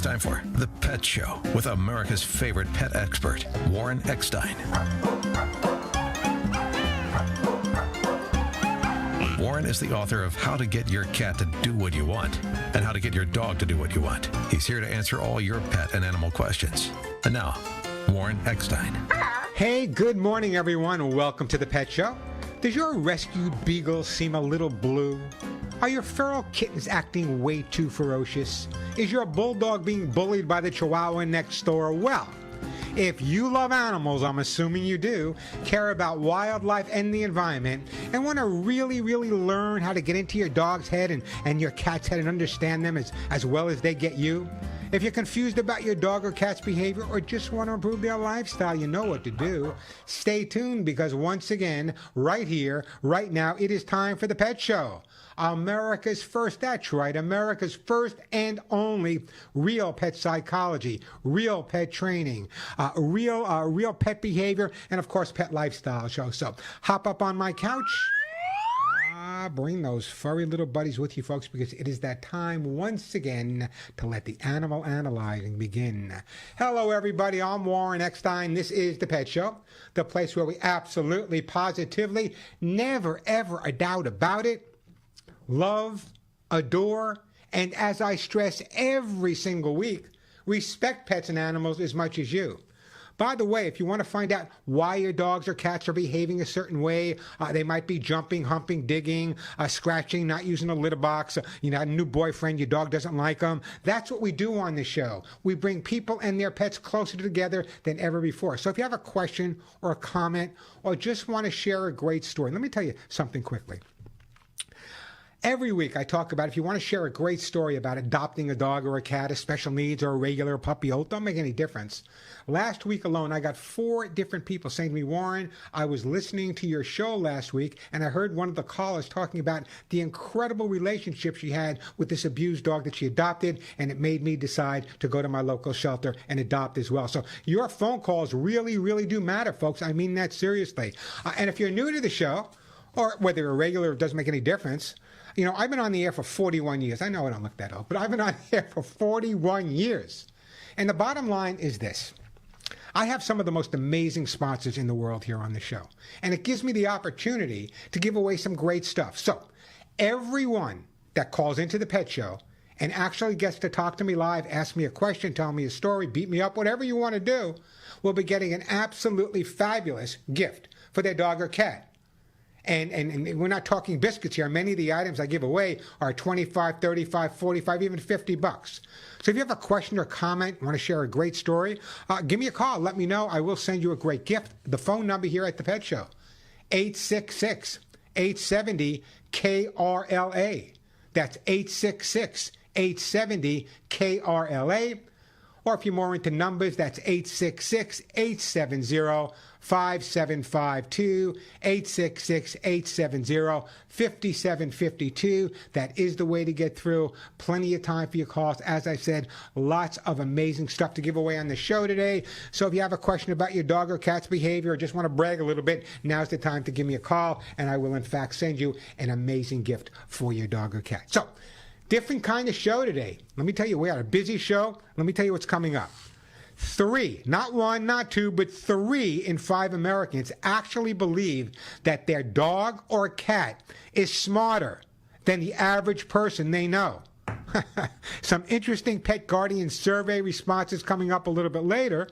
It's time for The Pet Show with America's favorite pet expert, Warren Eckstein. Warren is the author of How to Get Your Cat to Do What You Want and How to Get Your Dog to Do What You Want. He's here to answer all your pet and animal questions. And now, Warren Eckstein. Hey, good morning, everyone. Welcome to The Pet Show. Does your rescued beagle seem a little blue? Are your feral kittens acting way too ferocious? Is your bulldog being bullied by the chihuahua next door? Well, if you love animals, I'm assuming you do, care about wildlife and the environment, and want to really learn how to get into your dog's head and your cat's head and understand them as well as they get you, if you're confused about your dog or cat's behavior or just want to improve their lifestyle, you know what to do. Stay tuned because once again, right here, right now, it is time for The Pet Show. America's first, that's right, America's first and only real pet psychology, real pet training, real pet behavior, and of course, pet lifestyle show. So hop up on my couch. Bring those furry little buddies with you, folks, because it is that time once again to let the animal analyzing begin. Hello, everybody. I'm Warren Eckstein. This is The Pet Show, the place where we absolutely, positively, never, ever a doubt about it, love, adore, and as I stress every single week, respect pets and animals as much as you. By the way, if you want to find out why your dogs or cats are behaving a certain way, they might be jumping, humping, digging, scratching, not using a litter box, a new boyfriend, your dog doesn't like them. That's what we do on the show. We bring people and their pets closer together than ever before. So if you have a question or a comment or just want to share a great story, let me tell you something quickly. Every week I talk about if you want to share a great story about adopting a dog or a cat, a special needs or a regular puppy, it don't make any difference. Last week alone, I got 4 different people saying to me, Warren, I was listening to your show last week and I heard one of the callers talking about the incredible relationship she had with this abused dog that she adopted, and it made me decide to go to my local shelter and adopt as well. So your phone calls really do matter, folks. I mean that seriously. And if you're new to the show, or whether you're a regular, it doesn't make any difference. I've been on the air for 41 years. I know I don't look that old, but I've been on the air for 41 years. And the bottom line is this. I have some of the most amazing sponsors in the world here on the show. And it gives me the opportunity to give away some great stuff. So everyone that calls into the Pet Show and actually gets to talk to me live, ask me a question, tell me a story, beat me up, whatever you want to do, will be getting an absolutely fabulous gift for their dog or cat. And we're not talking biscuits here. Many of the items I give away are $25, $35, $45, even $50. So if you have a question or comment, want to share a great story, give me a call. Let me know. I will send you a great gift. The phone number here at the Pet Show, 866-870-KRLA. That's 866-870-KRLA. Or if you're more into numbers, that's 866-870-5752, 866-870-5752. That is the way to get through. Plenty of time for your calls. As I said, lots of amazing stuff to give away on the show today. So if you have a question about your dog or cat's behavior or just want to brag a little bit, now's the time to give me a call, and I will, in fact, send you an amazing gift for your dog or cat. So, different kind of show today. Let me tell you, we had a busy show. Let me tell you what's coming up. 3, not 1, not 2, but 3 in 5 Americans actually believe that their dog or cat is smarter than the average person they know. Some interesting pet guardian survey responses coming up a little bit later.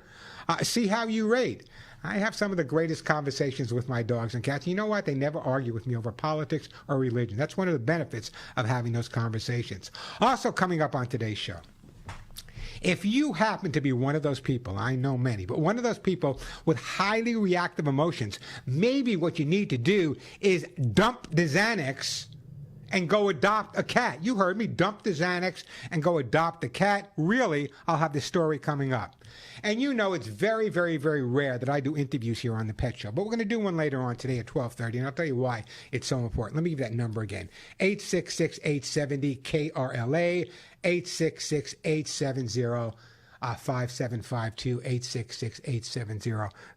See how you rate. I have some of the greatest conversations with my dogs and cats. You know what? They never argue with me over politics or religion. That's one of the benefits of having those conversations. Also coming up on today's show, if you happen to be one of those people, I know many, but one of those people with highly reactive emotions, maybe what you need to do is dump the Xanax and go adopt a cat. You heard me, dump the Xanax and go adopt a cat. Really, I'll have the story coming up. And you know it's very rare that I do interviews here on the Pet Show, but we're going to do one later on today at 12:30, and I'll tell you why it's so important. Let me give that number again, 866-870-KRLA, 866-870-5752,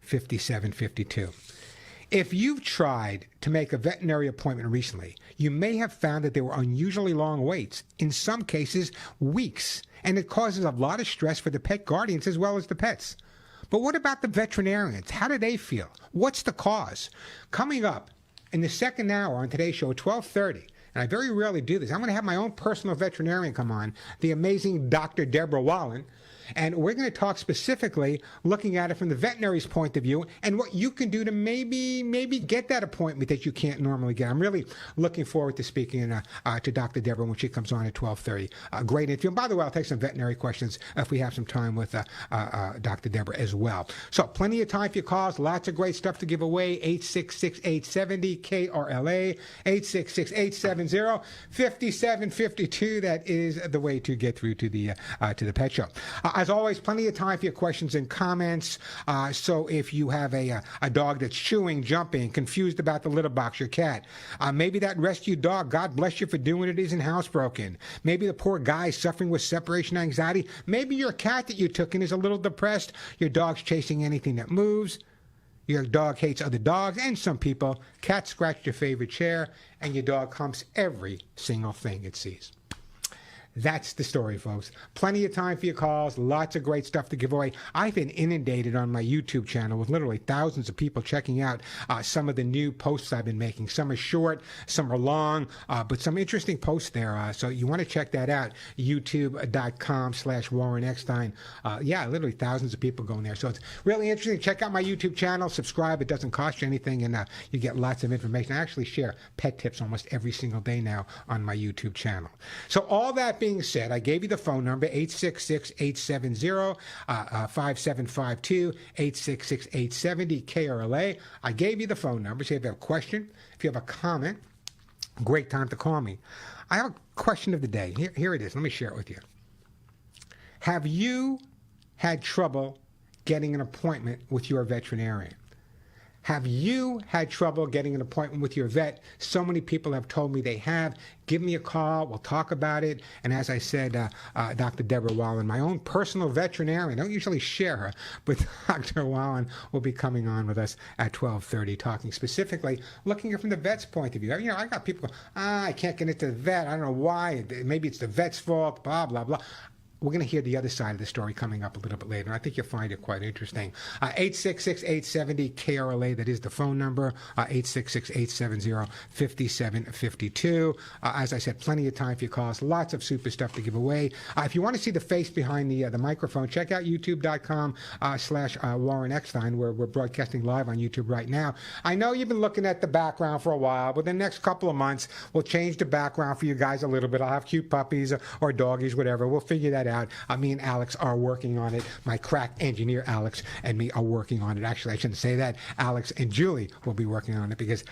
866-870-5752. If you've tried to make a veterinary appointment recently, you may have found that there were unusually long waits, in some cases weeks, and it causes a lot of stress for the pet guardians as well as the pets. But what about the veterinarians? How do they feel? What's the cause? Coming up in the second hour on today's show at 12:30, and I very rarely do this, I'm going to have my own personal veterinarian come on, the amazing Dr. Deborah Wallen, and we're going to talk specifically looking at it from the veterinary's point of view and what you can do to maybe get that appointment that you can't normally get. I'm really looking forward to speaking to Dr. Deborah when she comes on at 12:30. Great interview. And by the way, I'll take some veterinary questions if we have some time with Dr. Deborah as well. So plenty of time for your calls. Lots of great stuff to give away. 866-870-KRLA, 866-870-5752. That is the way to get through to the Pet Show. As always, plenty of time for your questions and comments. So if you have a dog that's chewing, jumping, confused about the litter box, your cat, maybe that rescue dog, God bless you for doing it, isn't housebroken. Maybe the poor guy is suffering with separation anxiety. Maybe your cat that you took in is a little depressed. Your dog's chasing anything that moves. Your dog hates other dogs. And some people, cats scratch your favorite chair, and your dog humps every single thing it sees. That's the story, folks. Plenty of time for your calls. Lots of great stuff to give away. I've been inundated on my YouTube channel with literally thousands of people checking out some of the new posts I've been making. Some are short, some are long, but some interesting posts there. So you want to check that out. YouTube.com/Warren Eckstein. Yeah, literally thousands of people going there. So it's really interesting. Check out my YouTube channel. Subscribe. It doesn't cost you anything, and you get lots of information. I actually share pet tips almost every single day now on my YouTube channel. So all that being said, I gave you the phone number, 866-870-5752, 866-870-KRLA. I gave you the phone number, so if you have a question, if you have a comment, great time to call me. I have a question of the day. Here it is. Let me share it with you. Have you had trouble getting an appointment with your veterinarian? Have you had trouble getting an appointment with your vet? So many people have told me they have. Give me a call. We'll talk about it. And as I said, Dr. Deborah Wallen, my own personal veterinarian, I don't usually share her, but Dr. Wallen will be coming on with us at 12:30, talking specifically, looking at it from the vet's point of view. You know, I got people, I can't get into the vet. I don't know why. Maybe it's the vet's fault, blah, blah, blah. We're going to hear the other side of the story coming up a little bit later, and I think you'll find it quite interesting. 866-870-KRLA, that is the phone number, 866-870-5752. As I said, plenty of time for your calls, lots of super stuff to give away. If you want to see the face behind the microphone, check out youtube.com/Warren Eckstein, where we're broadcasting live on YouTube right now. I know you've been looking at the background for a while, but the next couple of months, we'll change the background for you guys a little bit. I'll have cute puppies or doggies, whatever. We'll figure that out. Me and Alex are working on it. My crack engineer, Alex, and me are working on it. Actually, I shouldn't say that. Alex and Julie will be working on it because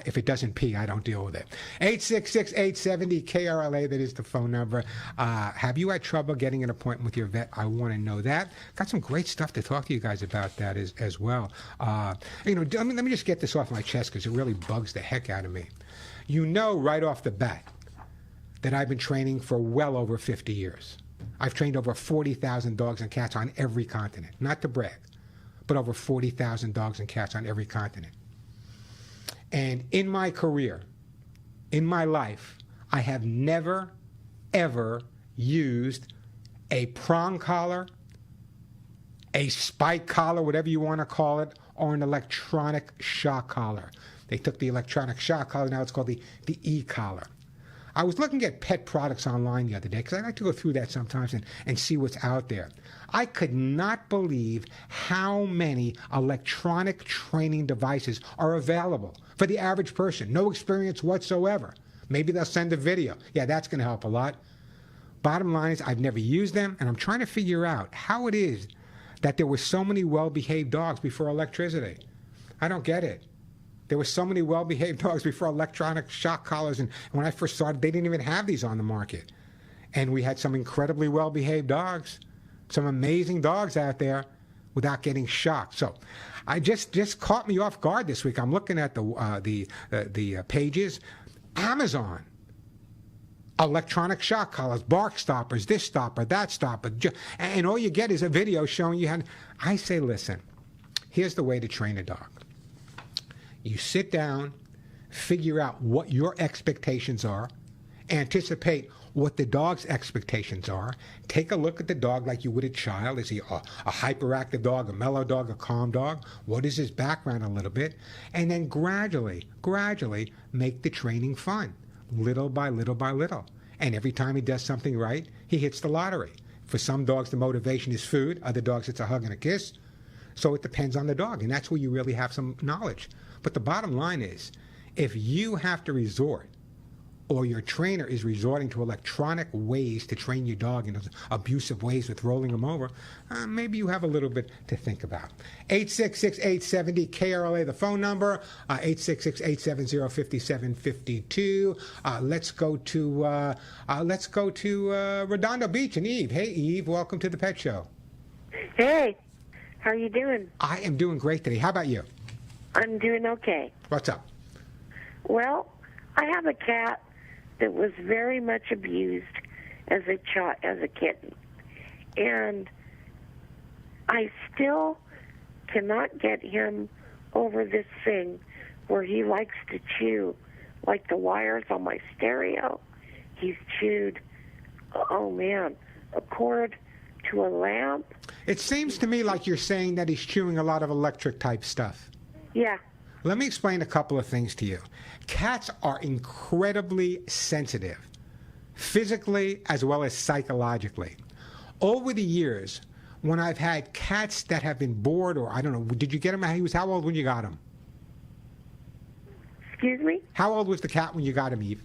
if it doesn't pee, I don't deal with it. 866-870-KRLA, that is the phone number. Have you had trouble getting an appointment with your vet? I want to know that. Got some great stuff to talk to you guys about that as well. Let me just get this off my chest because it really bugs the heck out of me. You know right off the bat that I've been training for well over 50 years. I've trained over 40,000 dogs and cats on every continent. Not to brag, but over 40,000 dogs and cats on every continent. And in my career, in my life, I have never, ever used a prong collar, a spike collar, whatever you want to call it, or an electronic shock collar. They took the electronic shock collar, now it's called the e-collar. I was looking at pet products online the other day because I like to go through that sometimes and see what's out there. I could not believe how many electronic training devices are available for the average person. No experience whatsoever. Maybe they'll send a video. Yeah, that's going to help a lot. Bottom line is I've never used them, and I'm trying to figure out how it is that there were so many well-behaved dogs before electricity. I don't get it. There were so many well-behaved dogs before electronic shock collars, and when I first started, they didn't even have these on the market. And we had some incredibly well-behaved dogs, some amazing dogs out there without getting shocked. So I just caught me off guard this week. I'm looking at the pages. Amazon, electronic shock collars, bark stoppers, this stopper, that stopper, and all you get is a video showing you how. I say, listen, here's the way to train a dog. You sit down, figure out what your expectations are, anticipate what the dog's expectations are. Take a look at the dog like you would a child. Is he a hyperactive dog, a mellow dog, a calm dog? What is his background a little bit? And then gradually make the training fun, little by little by little. And every time he does something right, he hits the lottery. For some dogs, the motivation is food. Other dogs, it's a hug and a kiss. So it depends on the dog, and that's where you really have some knowledge. But the bottom line is, if you have to resort, or your trainer is resorting to electronic ways to train your dog in those abusive ways with rolling them over, maybe you have a little bit to think about. 866-870-KRLA, the phone number, 866-870-5752. Let's go to Redondo Beach and Eve. Hey, Eve, welcome to the Pet Show. Hey, how are you doing? I am doing great today. How about you? I'm doing okay. What's up? Well, I have a cat that was very much abused as a kitten, and I still cannot get him over this thing where he likes to chew, like the wires on my stereo. He's chewed, oh man, a cord to a lamp. It seems to me like you're saying that he's chewing a lot of electric type stuff. Yeah. Let me explain a couple of things to you. Cats are incredibly sensitive, physically as well as psychologically. Over the years, when I've had cats that have been bored, or I don't know, did you get him? He was how old when you got him? Excuse me? How old was the cat when you got him, Eve?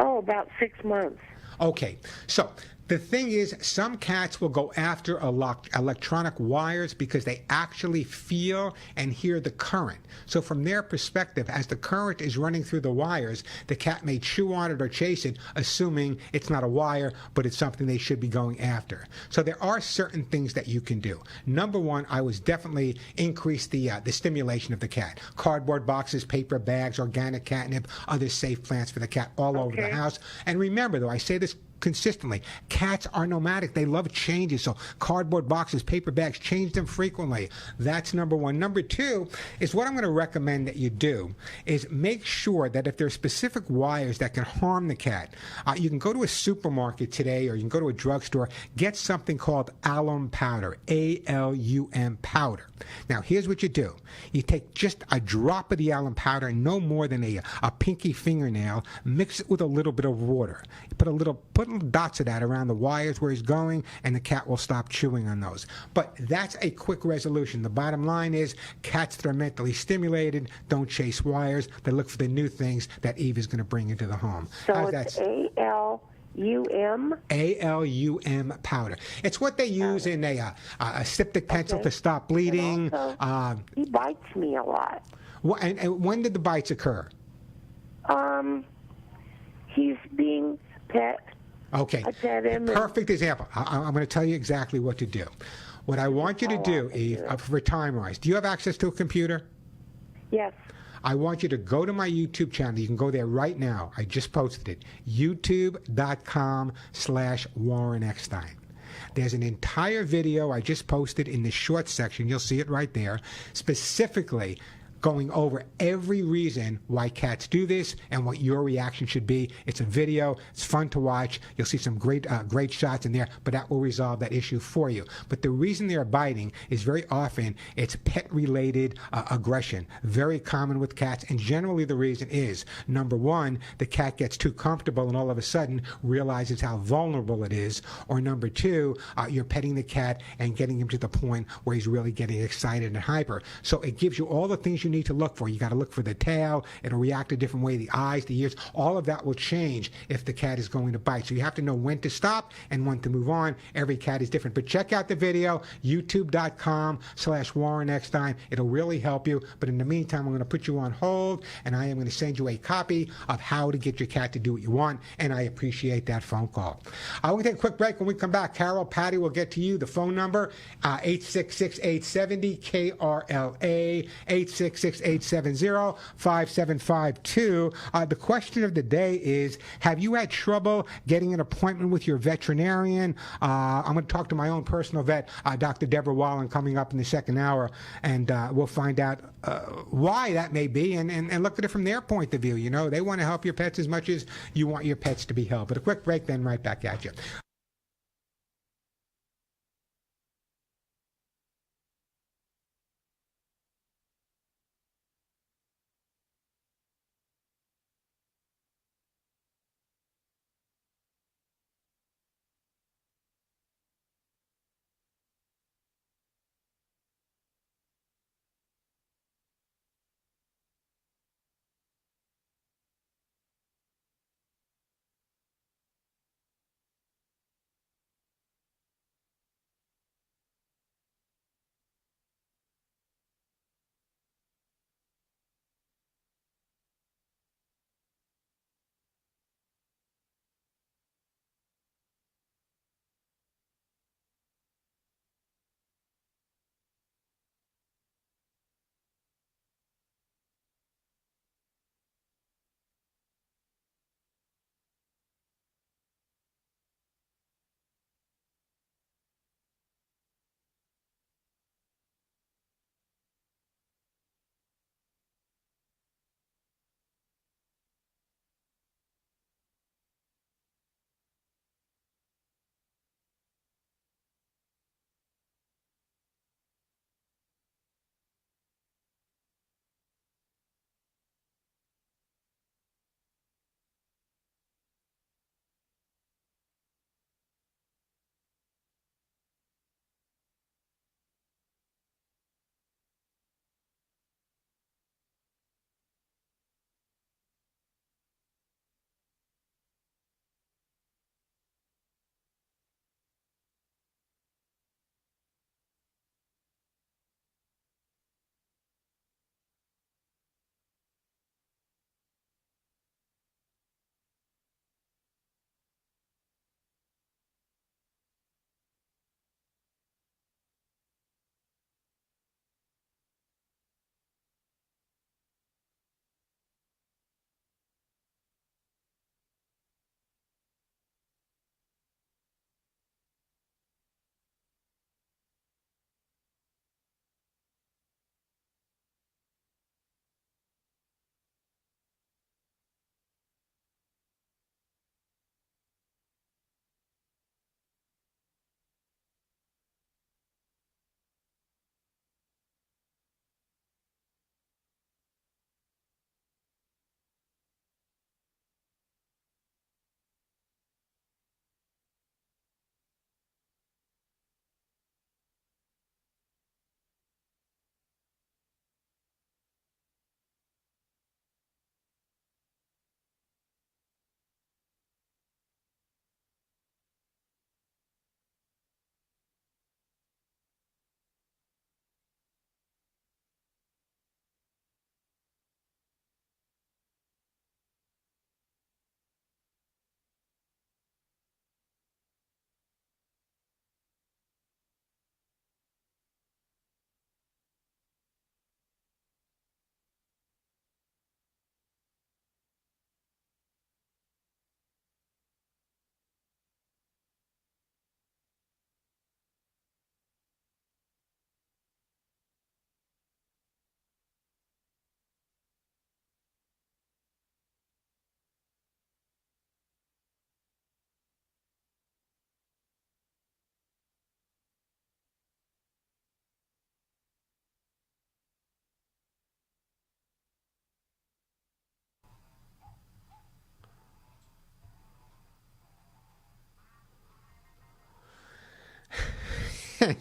Oh, about 6 months. Okay, so the thing is, some cats will go after electronic wires because they actually feel and hear the current. So from their perspective, as the current is running through the wires, the cat may chew on it or chase it, assuming it's not a wire, but it's something they should be going after. So there are certain things that you can do. Number one, I was definitely increase the stimulation of the cat. Cardboard boxes, paper bags, organic catnip, other safe plants for the cat all over the house. And remember, though, I say this consistently, cats are nomadic. They love changes. So cardboard boxes, paper bags, change them frequently. That's number one. Number two is what I'm going to recommend that you do is make sure that if there are specific wires that can harm the cat, you can go to a supermarket today or you can go to a drugstore, get something called alum powder, A-L-U-M powder. Now, here's what you do. You take just a drop of the alum powder, no more than a pinky fingernail, mix it with a little bit of water. Put little dots of that around the wires where he's going, and the cat will stop chewing on those. But that's a quick resolution. The bottom line is cats that are mentally stimulated don't chase wires. They look for the new things that Eve is going to bring into the home. So it's A-L-U-M? A-L-U-M powder. It's what they use in a styptic pencil to stop bleeding. Also, he bites me a lot. And when did the bites occur? He's being pet. Okay, perfect example. I'm going to tell you exactly what to do. What I want you to do, Eve, for time-wise, do you have access to a computer? Yes. I want you to go to my YouTube channel. You can go there right now. I just posted it. youtube.com/Warren Eckstein. There's an entire video I just posted in the short section. You'll see it right there, specifically going over every reason why cats do this and what your reaction should be. It's a video. It's fun to watch. You'll see some great shots in there, but that will resolve that issue for you. But the reason they're biting is very often it's pet-related aggression, very common with cats, and generally the reason is, number one, the cat gets too comfortable and all of a sudden realizes how vulnerable it is, or number two, you're petting the cat and getting him to the point where he's really getting excited and hyper. So it gives you all the things you need to look for. You got to look for the tail. It'll react a different way. The eyes, the ears, all of that will change if the cat is going to bite. So you have to know when to stop and when to move on. Every cat is different. But check out the video, youtube.com/Warren Eckstein. It'll really help you. But in the meantime, I'm going to put you on hold, and I am going to send you a copy of how to get your cat to do what you want, and I appreciate that phone call. I will take a quick break. When we come back, Carol, Patty will get to you. The phone number, 866-870-KRLA, 866 866-870-5752. The question of the day is, have you had trouble getting an appointment with your veterinarian? I'm going to talk to my own personal vet, Dr. Deborah Wallen, coming up in the second hour, and we'll find out why that may be and look at it from their point of view. You know, they want to help your pets as much as you want your pets to be helped. But a quick break, then right back at you.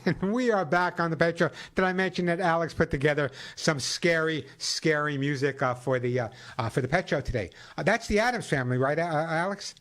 And we are back on the Pet Show. Did I mention that Alex put together some scary, scary music for the Pet Show today? That's the Addams Family, right, Alex?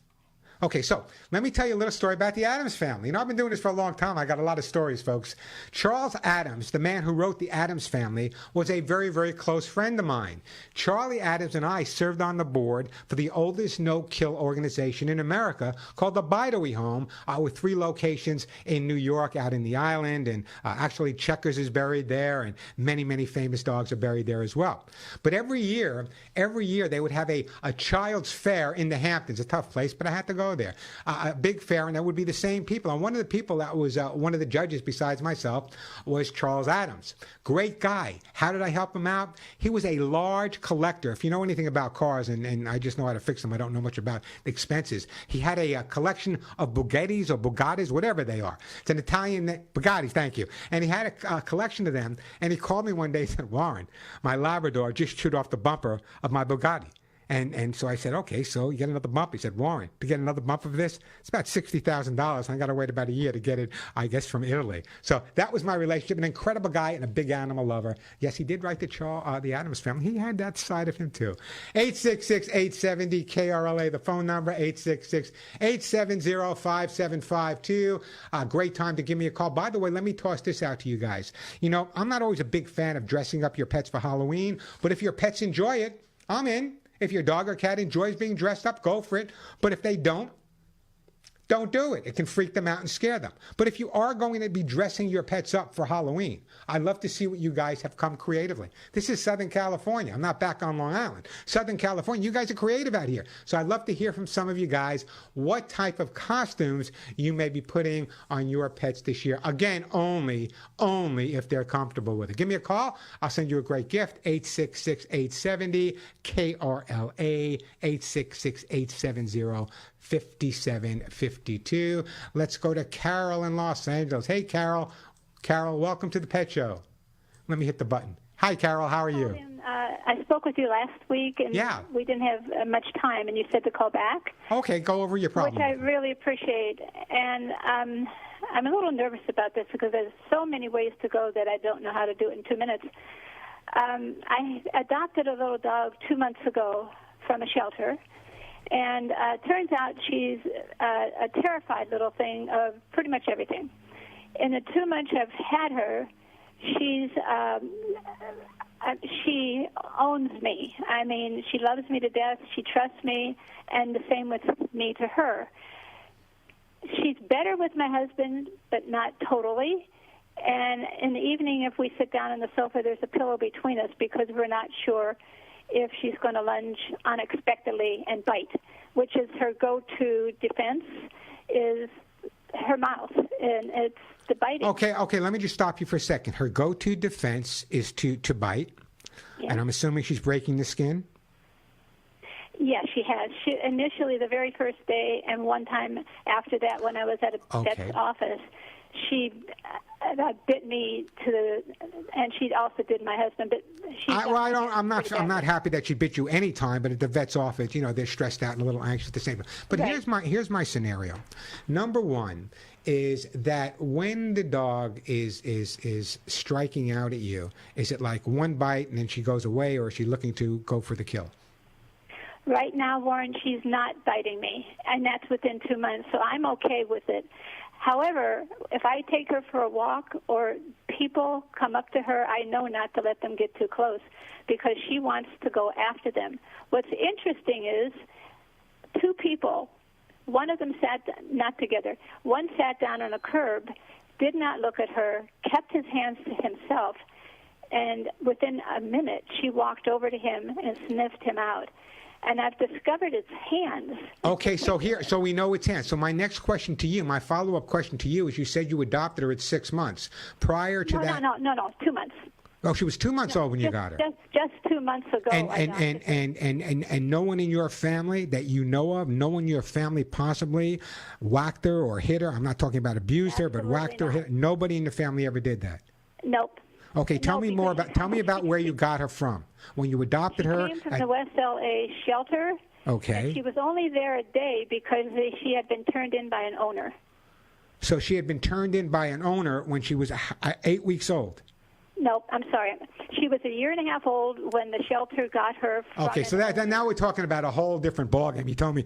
Okay, so let me tell you a little story about the Addams family. You know, I've been doing this for a long time. I got a lot of stories, folks. Charles Addams, the man who wrote the Addams Family, was a very, very close friend of mine. Charlie Addams and I served on the board for the oldest no-kill organization in America called the Bidewee Home, with 3 locations in New York, out in the island, and actually Checkers is buried there, and many, many famous dogs are buried there as well. But every year they would have a child's fair in the Hamptons, a tough place, but I had to go there. A big fair, and that would be the same people. And one of the people that was one of the judges besides myself was Charles Addams. Great guy. How did I help him out? He was a large collector. If you know anything about cars, and I just know how to fix them, I don't know much about the expenses. He had a collection of Bugattis, whatever they are. It's an Italian, Bugattis, thank you. And he had a collection of them, and he called me one day and said, Warren, my Labrador just chewed off the bumper of my Bugatti. And so I said, okay, so you get another bump. He said, Warren, to get another bump of this, it's about $60,000. I got to wait about a year to get it, I guess, from Italy. So that was my relationship. An incredible guy and a big animal lover. Yes, he did write the Addams Family. He had that side of him, too. 866-870-KRLA, the phone number, 866-870-5752. Great time to give me a call. By the way, let me toss this out to you guys. You know, I'm not always a big fan of dressing up your pets for Halloween, but if your pets enjoy it, I'm in. If your dog or cat enjoys being dressed up, go for it. But if they don't do it. It can freak them out and scare them. But if you are going to be dressing your pets up for Halloween, I'd love to see what you guys have come creatively. This is Southern California. I'm not back on Long Island. Southern California, you guys are creative out here. So I'd love to hear from some of you guys what type of costumes you may be putting on your pets this year. Again, only if they're comfortable with it. Give me a call. I'll send you a great gift. 866-870-KRLA, 866-870-5752. Let's go to Carol in Los Angeles. Hey, Carol. Carol, welcome to the Pet Show. Let me hit the button. Hi, Carol. How are you? I spoke with you last week, and we didn't have much time, and you said to call back. Okay, go over your problem. Which I really appreciate. And I'm a little nervous about this because there's so many ways to go that I don't know how to do it in 2 minutes. I adopted a little dog 2 months ago from a shelter. And turns out she's a terrified little thing of pretty much everything. In the 2 months I've had her, she owns me. I mean, she loves me to death. She trusts me, and the same with me to her. She's better with my husband, but not totally. And in the evening, if we sit down on the sofa, there's a pillow between us because we're not sure if she's going to lunge unexpectedly and bite, which is her go-to defense, is her mouth, and it's the biting. Okay, let me just stop you for a second. Her go-to defense is to bite, and I'm assuming she's breaking the skin? Yes, she has. Initially, the very first day, and one time after that when I was at a vet's office, she bit me and she also did my husband. But I'm not happy that she bit you any time. But at the vet's office, you know, they're stressed out and a little anxious at the same time. But here's my scenario. Number one is that when the dog is striking out at you, is it like one bite and then she goes away, or is she looking to go for the kill? Right now, Warren, she's not biting me, and that's within 2 months, so I'm okay with it. However, if I take her for a walk or people come up to her, I know not to let them get too close because she wants to go after them. What's interesting is 2 people, one of them not together, one sat down on a curb, did not look at her, kept his hands to himself, and within a minute she walked over to him and sniffed him out. And I've discovered its hands. Okay, so we know it's hands. So my next question to you, my follow-up question to you is, you said you adopted her at 6 months. Prior to that... No, 2 months. Oh, she was 2 months old when you got her. Just 2 months ago. And no one in your family that you know of, no one in your family possibly whacked her or hit her? I'm not talking about abused her, but whacked her, hit her. Nobody in the family ever did that? Nope. Okay, tell me about where you got her from. When you adopted her... She came from the West L.A. shelter. Okay. And she was only there a day because she had been turned in by an owner. So she had been turned in by an owner when she was 8 weeks old? No, I'm sorry. She was a year and a half old when the shelter got her. Okay, so that now we're talking about a whole different ballgame. You told me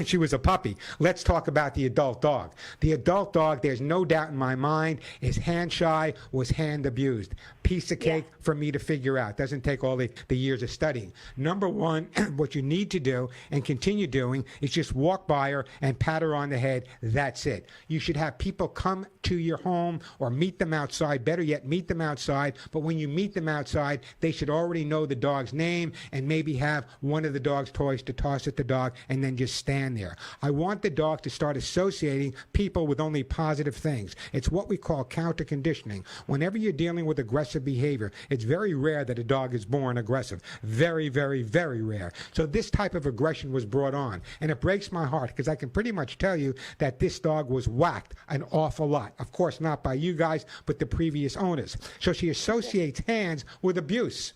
she was a puppy. Let's talk about the adult dog. The adult dog, there's no doubt in my mind, is hand shy, was hand abused. Piece of cake for me to figure out. Doesn't take all the years of studying. Number one, what you need to do and continue doing is just walk by her and pat her on the head. That's it. You should have people come to your home or meet them outside. Better yet, meet them outside. But when you meet them outside, they should already know the dog's name and maybe have one of the dog's toys to toss at the dog and then just stand there. I want the dog to start associating people with only positive things. It's what we call counter conditioning. Whenever you're dealing with aggressive behavior, it's very rare that a dog is born aggressive. Very, very, very rare. So this type of aggression was brought on. And it breaks my heart because I can pretty much tell you that this dog was whacked an awful lot. Of course, not by you guys, but the previous owners. So she associates hands with abuse.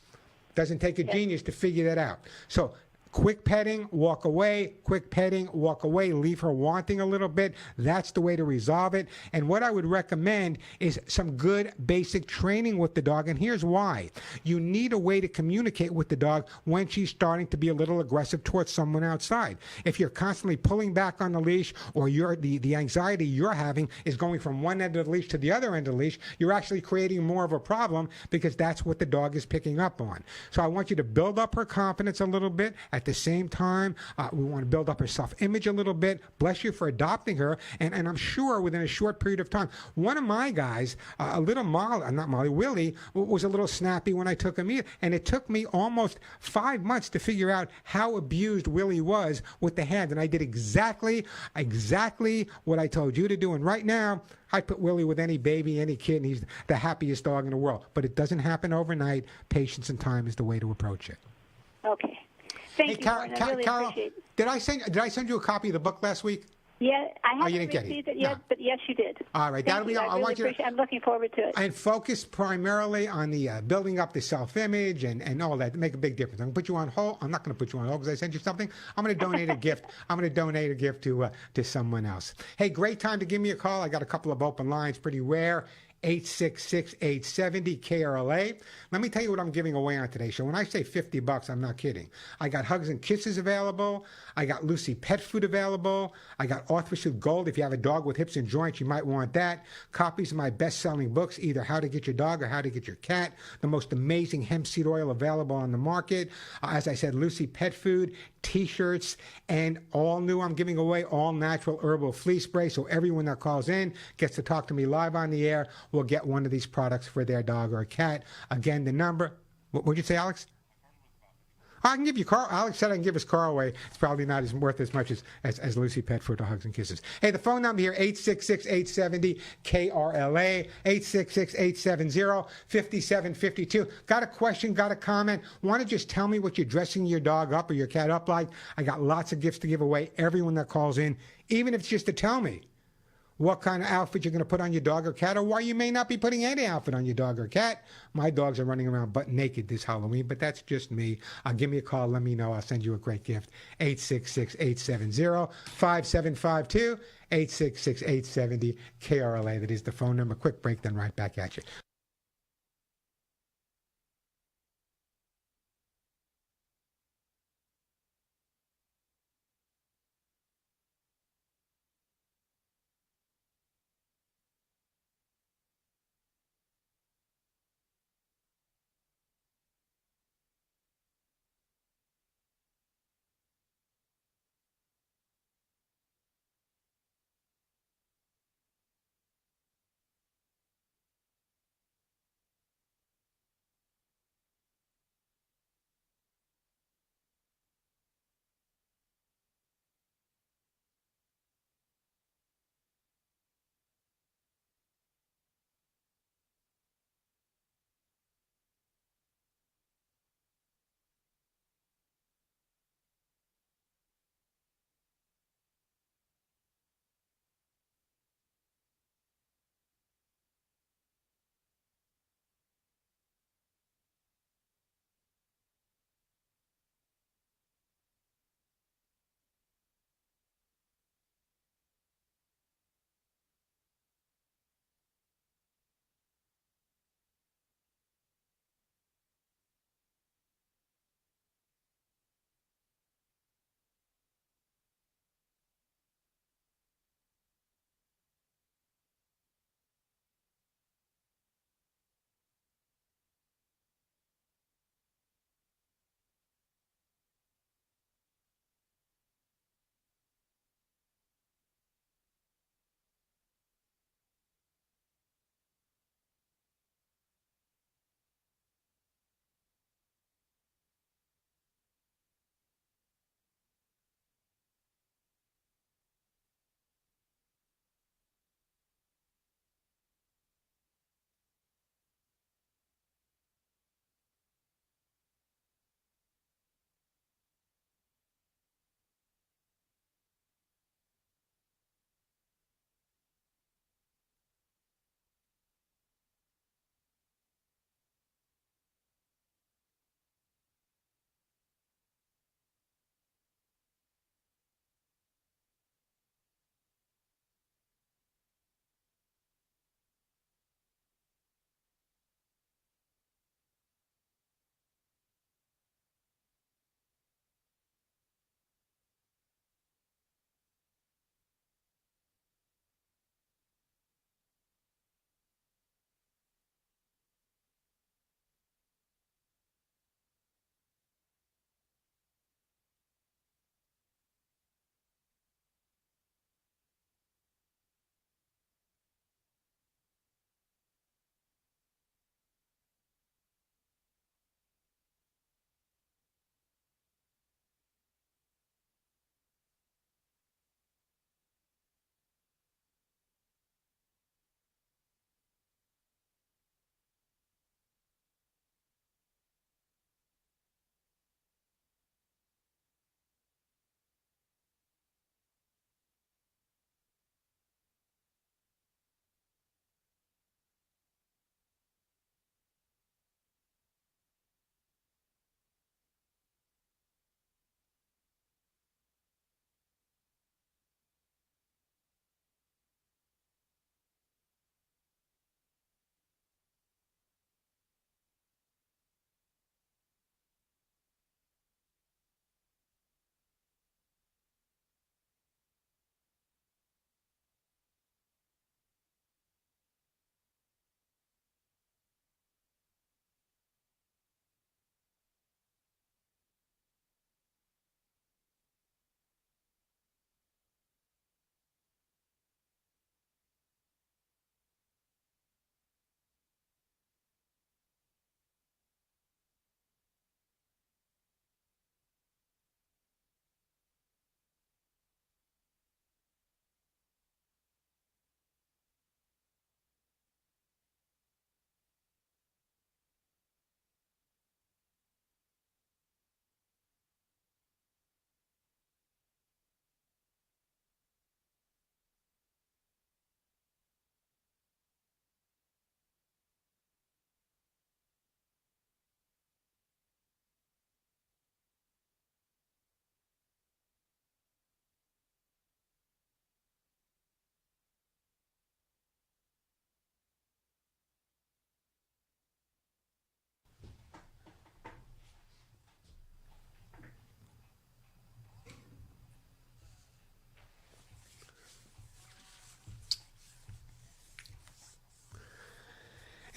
Doesn't take a genius to figure that out. So quick petting, walk away, quick petting, walk away, leave her wanting a little bit. That's the way to resolve it. And what I would recommend is some good basic training with the dog. And here's why. You need a way to communicate with the dog when she's starting to be a little aggressive towards someone outside. If you're constantly pulling back on the leash or the anxiety you're having is going from one end of the leash to the other end of the leash, you're actually creating more of a problem because that's what the dog is picking up on. So I want you to build up her confidence a little bit. At the same time, we want to build up her self-image a little bit. Bless you for adopting her. And I'm sure within a short period of time, one of my guys, a little Willie, was a little snappy when I took him in. And it took me almost 5 months to figure out how abused Willie was with the hand. And I did exactly what I told you to do. And right now, I put Willie with any baby, any kid, and he's the happiest dog in the world. But it doesn't happen overnight. Patience and time is the way to approach it. Okay. Thank you, Warren. I really appreciate it. Did I send you a copy of the book last week? Yeah, I haven't you didn't received get it yet, No. but yes, you did. All right, Thank you. I want you to. I'm looking forward to it. And focus primarily on the building up the self-image and all that to make a big difference. I'm going to put you on hold. I'm not going to put you on hold because I sent you something. I'm going to donate a gift. I'm going to donate a gift to someone else. Hey, great time to give me a call. I got a couple of open lines, pretty rare. 866-870 KRLA. Let me tell you what I'm giving away on today's show. When I say $50, I'm not kidding. I got Hugs and Kisses available. I got Lucy Pet Food available. I got Orthoshoot Gold. If you have a dog with hips and joints, you might want that. Copies of my best-selling books, either How to Get Your Dog or How to Get Your Cat. The most amazing hemp seed oil available on the market. As I said, Lucy Pet Food, T-shirts, and all new, I'm giving away all natural herbal flea spray. So everyone that calls in gets to talk to me live on the air will get one of these products for their dog or cat. Again, the number, what would you say, Alex? I can give you Carl. Alex said I can give his car away. It's probably not worth as much as Lucy Pet Food or Hugs and Kisses. Hey, the phone number here, 866-870-KRLA, 866-870-5752. Got a question, got a comment? Want to just tell me what you're dressing your dog up or your cat up like? I got lots of gifts to give away. Everyone that calls in, even if it's just to tell me what kind of outfit you're going to put on your dog or cat, or why you may not be putting any outfit on your dog or cat. My dogs are running around butt naked this Halloween, but that's just me. Give me a call. Let me know. I'll send you a great gift. 866-870-5752, 866-870-KRLA. That is the phone number. Quick break, then right back at you.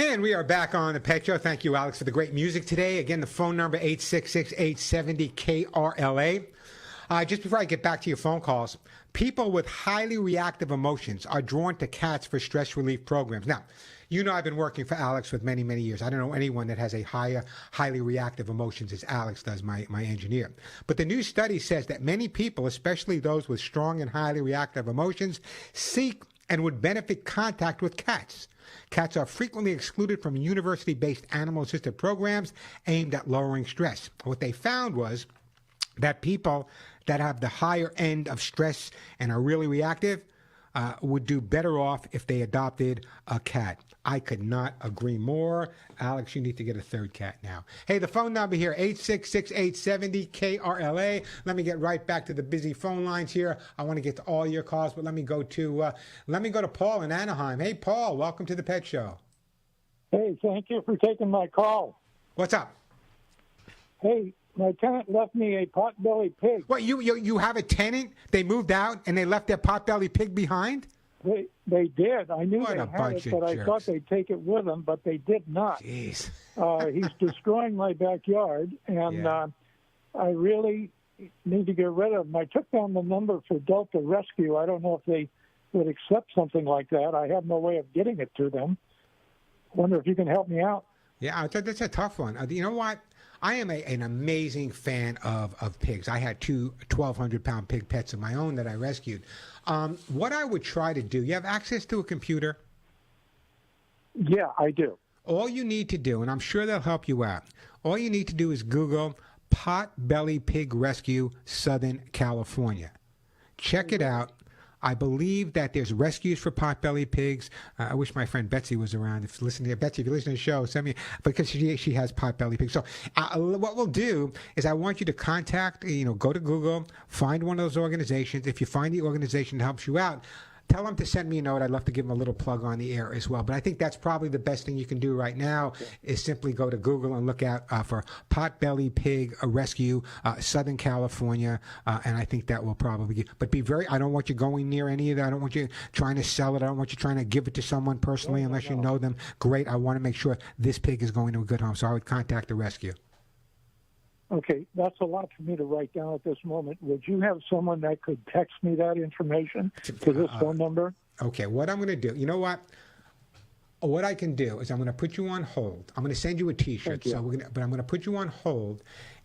And we are back on the Pet Show. Thank you, Alex, for the great music today. Again, the phone number, 866-870-KRLA. Just before I get back to your phone calls, people with highly reactive emotions are drawn to cats for stress relief programs. Now, you know I've been working for Alex for many, many years. I don't know anyone that has a highly reactive emotions as Alex does, my engineer. But the new study says that many people, especially those with strong and highly reactive emotions, seek and would benefit contact with cats. Cats are frequently excluded from university-based animal-assisted programs aimed at lowering stress. What they found was that people that have the higher end of stress and are really reactive would do better off if they adopted a cat. I could not agree more. Alex, you need to get a third cat now. Hey, the phone number here, 866-870-KRLA. Let me get right back to the busy phone lines here. I want to get to all your calls, but let me go to Paul in Anaheim. Hey, Paul, welcome to the Pet Show. Hey, thank you for taking my call. What's up? Hey, my tenant left me a potbelly pig. What, you have a tenant? They moved out and they left their potbelly pig behind? They did. I knew What they a had bunch it, of but I jerks. thought they'd take it with them, but they did not. Jeez. He's destroying my backyard, and Yeah. I really need to get rid of him. I took down the number for Delta Rescue. I don't know if they would accept something like that. I have no way of getting it to them. Wonder if you can help me out. Yeah, that's a tough one. You know what? I am an amazing fan of pigs. I had two 1,200-pound pig pets of my own that I rescued. What I would try to do, you have access to a computer? Yeah, I do. All you need to do, and I'm sure they'll help you out, all you need to do is Google Potbelly Pig Rescue, Southern California. Check it out. I believe that there's rescues for potbelly pigs. I wish my friend Betsy was around. If you're listening to Betsy, if you listen to the show, send me, because she has potbelly pigs. So what we'll do is I want you to contact, go to Google, find one of those organizations. If you find the organization that helps you out, tell them to send me a note. I'd love to give them a little plug on the air as well. But I think that's probably the best thing you can do right now is simply go to Google and look out for Potbelly Pig Rescue, Southern California. And I think that will probably but be I don't want you going near any of that. I don't want you trying to sell it. I don't want you trying to give it to someone personally unless you know them. Great. I want to make sure this pig is going to a good home. So I would contact the rescue. Okay, that's a lot for me to write down at this moment. Would you have someone that could text me that information to this phone number? Okay, what I'm going to do, you know what? What I can do is I'm going to put you on hold. I'm going to send you a T-shirt, but I'm going to put you on hold.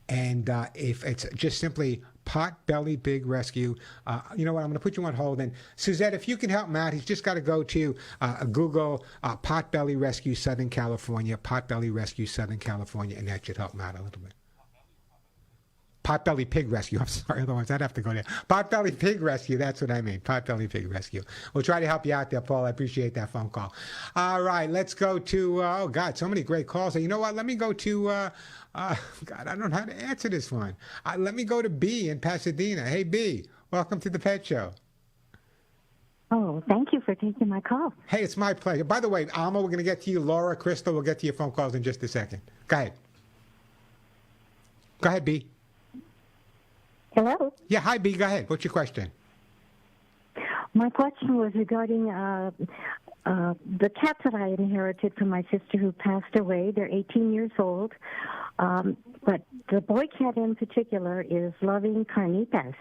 And if it's just simply Potbelly Pig Rescue, you know what? I'm going to put you on hold. And Suzette, if you can help Matt, he's just got to go to Google Potbelly Rescue Southern California, Potbelly Rescue Southern California, and that should help Matt a little bit. Potbelly Pig Rescue. I'm sorry, otherwise I'd have to go there. Potbelly Pig Rescue, that's what I mean. Potbelly Pig Rescue. We'll try to help you out there, Paul. I appreciate that phone call. All right, let's go to, oh, God, so many great calls. You know what? Let me go to, God, I don't know how to answer this one. Let me go to B in Pasadena. Hey, B, welcome to the Pet Show. Oh, thank you for taking my call. Hey, it's my pleasure. By the way, Alma, we're going to get to you. Laura, Crystal, we'll get to your phone calls in just a second. Go ahead. Go ahead, B. Hello? Yeah, hi, B. Go ahead. What's your question? My question was regarding the cats that I inherited from my sister who passed away. They're 18 years old. But the boy cat in particular is loving carnitas.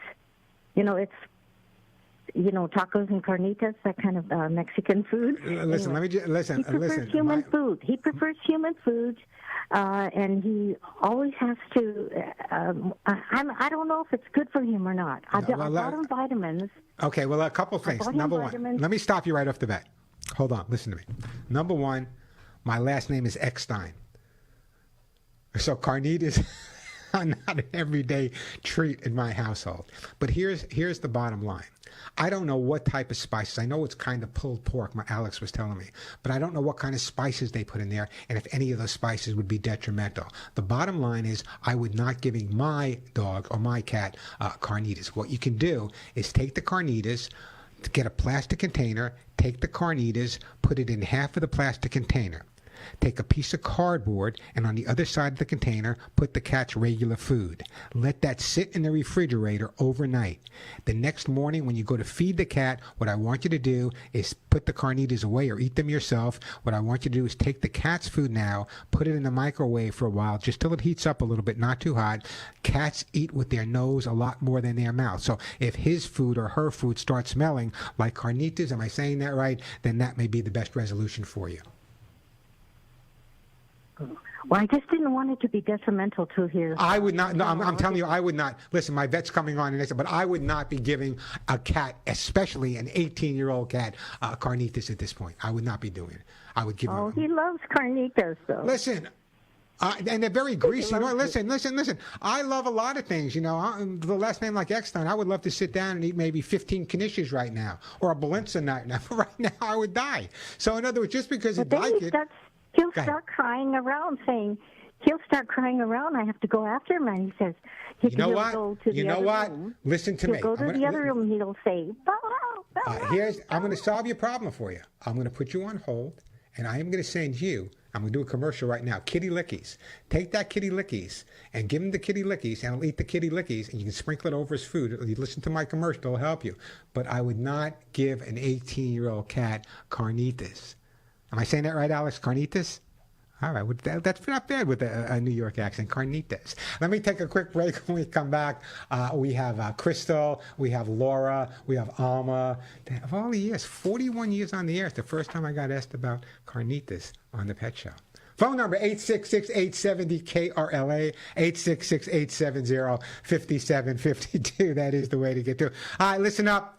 It's tacos and carnitas, that kind of Mexican food. Listen, anyway, listen. He prefers human food. He prefers human food, and he always has to. I don't know if it's good for him or not. I bought him vitamins. Okay, well, a couple things. Number one, let me stop you right off the bat. Hold on, listen to me. Number one, my last name is Eckstein. So carnitas are not an everyday treat in my household. But here's the bottom line. I don't know what type of spices. I know it's kind of pulled pork, Alex was telling me. But I don't know what kind of spices they put in there and if any of those spices would be detrimental. The bottom line is I would not giving my dog or my cat carnitas. What you can do is take the carnitas, get a plastic container, take the carnitas, put it in half of the plastic container. Take a piece of cardboard and on the other side of the container, put the cat's regular food. Let that sit in the refrigerator overnight. The next morning when you go to feed the cat, what I want you to do is put the carnitas away or eat them yourself. What I want you to do is take the cat's food now, put it in the microwave for a while, just till it heats up a little bit, not too hot. Cats eat with their nose a lot more than their mouth. So if his food or her food starts smelling like carnitas, am I saying that right? Then that may be the best resolution for you. Well, I just didn't want it to be detrimental to his... I would not, no, I'm telling you, I would not. Listen, my vet's coming on next, but I would not be giving a cat, especially an 18-year-old cat, carnitas at this point. I would not be doing it. I would give him... Oh, he loves carnitas, though. Listen, and they're very greasy. No, listen. I love a lot of things. You know, the last name like Eckstein, I would love to sit down and eat maybe 15 knishes right now, or a Balenza night now. Right now, I would die. So, in other words, just because you like it... He'll start crying around, saying, I have to go after him. And he says, you know what? Room. Listen to me. He'll go to the other room, he'll say, I'm going to solve your problem for you. I'm going to put you on hold, and I am going to send you, I'm going to do a commercial right now, kitty lickies. Take that kitty lickies and give him the kitty lickies, and he'll eat the kitty lickies, and you can sprinkle it over his food. You listen to my commercial, it'll help you. But I would not give an 18-year-old cat carnitas. Am I saying that right, Alex? Carnitas? All right, well, that's not bad with a New York accent. Carnitas. Let me take a quick break. When we come back, we have Crystal, we have Laura, we have Alma. Of all the years, 41 years on the air. It's the first time I got asked about carnitas on the Pet Show. Phone number 866-870-KRLA, 866-870-5752. That is the way to get through. All right, listen up.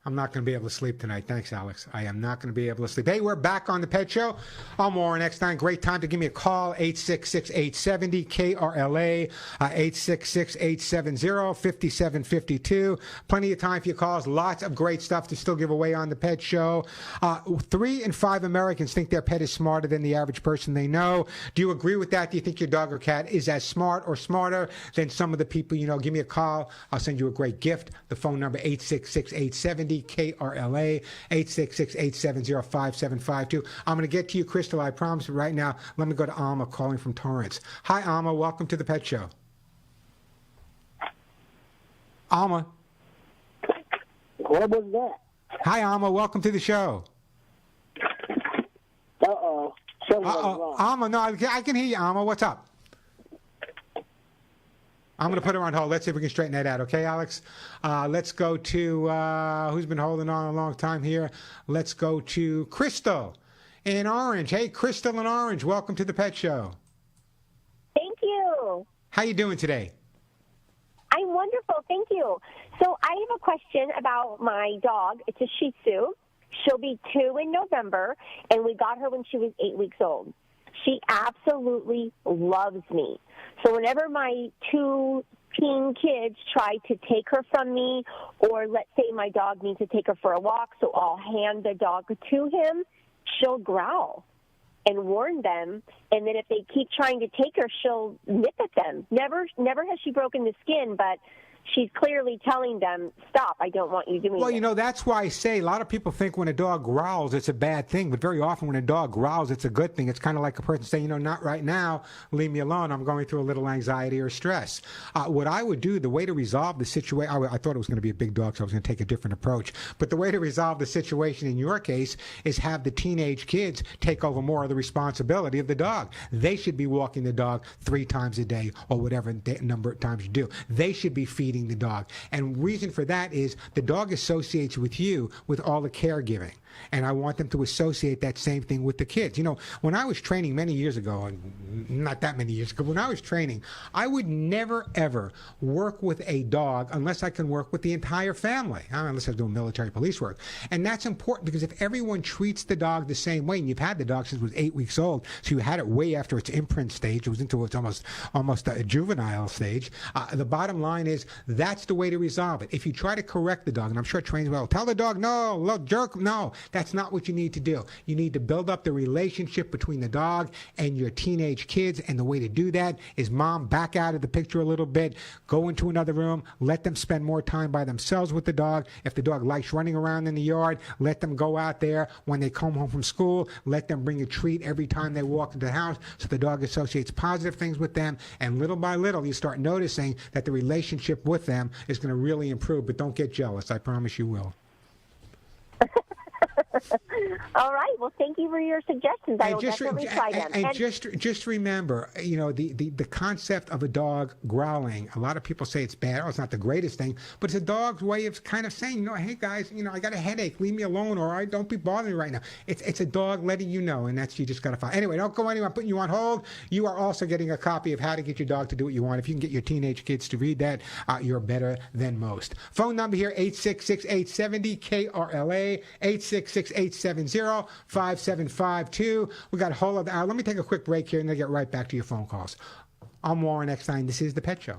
I'm not going to be able to sleep tonight. Thanks, Alex. I am not going to be able to sleep. Hey, we're back on the Pet Show. I'm Warren Eckstein. Great time to give me a call, 866-870-KRLA, 866-870-5752. Plenty of time for your calls. Lots of great stuff to still give away on the Pet Show. 3 in 5 Americans think their pet is smarter than the average person they know. Do you agree with that? Do you think your dog or cat is as smart or smarter than some of the people you know? Give me a call. I'll send you a great gift. The phone number, 866-870 KRLA, 866-870-5752. I'm going to get to you, Crystal, I promise. Right now, let me go to Alma calling from Torrance. Hi, Alma. Welcome to the Pet Show. Alma. What was that? Hi, Alma. Welcome to the show. Uh-oh. Something went wrong. Alma, no, I can hear you, Alma. What's up? I'm going to put her on hold. Let's see if we can straighten that out. Okay, Alex? Let's go to, who's been holding on a long time here? Let's go to Crystal in Orange. Hey, Crystal in Orange. Welcome to the Pet Show. Thank you. How you doing today? I'm wonderful. Thank you. So I have a question about my dog. It's a Shih Tzu. She'll be 2 in November, and we got her when she was 8 weeks old. She absolutely loves me. So whenever my 2 teen kids try to take her from me, or let's say my dog needs to take her for a walk, so I'll hand the dog to him, she'll growl and warn them. And then if they keep trying to take her, she'll nip at them. Never has she broken the skin, but she's clearly telling them, stop, I don't want you doing Well, this. you know, that's why I say a lot of people think when a dog growls, it's a bad thing. But very often when a dog growls, it's a good thing. It's kind of like a person saying, you know, not right now, leave me alone. I'm going through a little anxiety or stress. What I would do, the way to resolve the situation, I thought it was going to be a big dog, so I was going to take a different approach. But the way to resolve the situation in your case is have the teenage kids take over more of the responsibility of the dog. They should be walking the dog 3 times a day or whatever number of times you do. They should be feeding the dog. And reason for that is the dog associates with you with all the caregiving. And I want them to associate that same thing with the kids. You know, when I was training many years ago, and not that many years ago, when I was training, I would never, ever work with a dog unless I can work with the entire family, unless I was doing military police work. And that's important because if everyone treats the dog the same way, and you've had the dog since it was 8 weeks old, so you had it way after its imprint stage, it was into its almost a juvenile stage, the bottom line is that's the way to resolve it. If you try to correct the dog, and I'm sure trains well, tell the dog, no, jerk, no. That's not what you need to do. You need to build up the relationship between the dog and your teenage kids, and the way to do that is mom, back out of the picture a little bit, go into another room, let them spend more time by themselves with the dog. If the dog likes running around in the yard, let them go out there. When they come home from school, let them bring a treat every time they walk into the house so the dog associates positive things with them, and little by little you start noticing that the relationship with them is going to really improve. But don't get jealous. I promise you will. All right. Well, thank you for your suggestions. I will definitely try them. And just remember, you know, the concept of a dog growling. A lot of people say it's bad. Oh, it's not the greatest thing, but it's a dog's way of kind of saying, you know, hey guys, you know, I got a headache. Leave me alone, or I don't be bothering me right now. It's a dog letting you know, and that's you just got to find. Anyway, don't go anywhere. I'm putting you on hold. You are also getting a copy of How to Get Your Dog to Do What You Want. If you can get your teenage kids to read that, you're better than most. Phone number here, 866-870-KRLA, 866-870-5752. We got a whole other hour. Let me take a quick break here and then get right back to your phone calls. I'm Warren Eckstein. This is The Pet Show.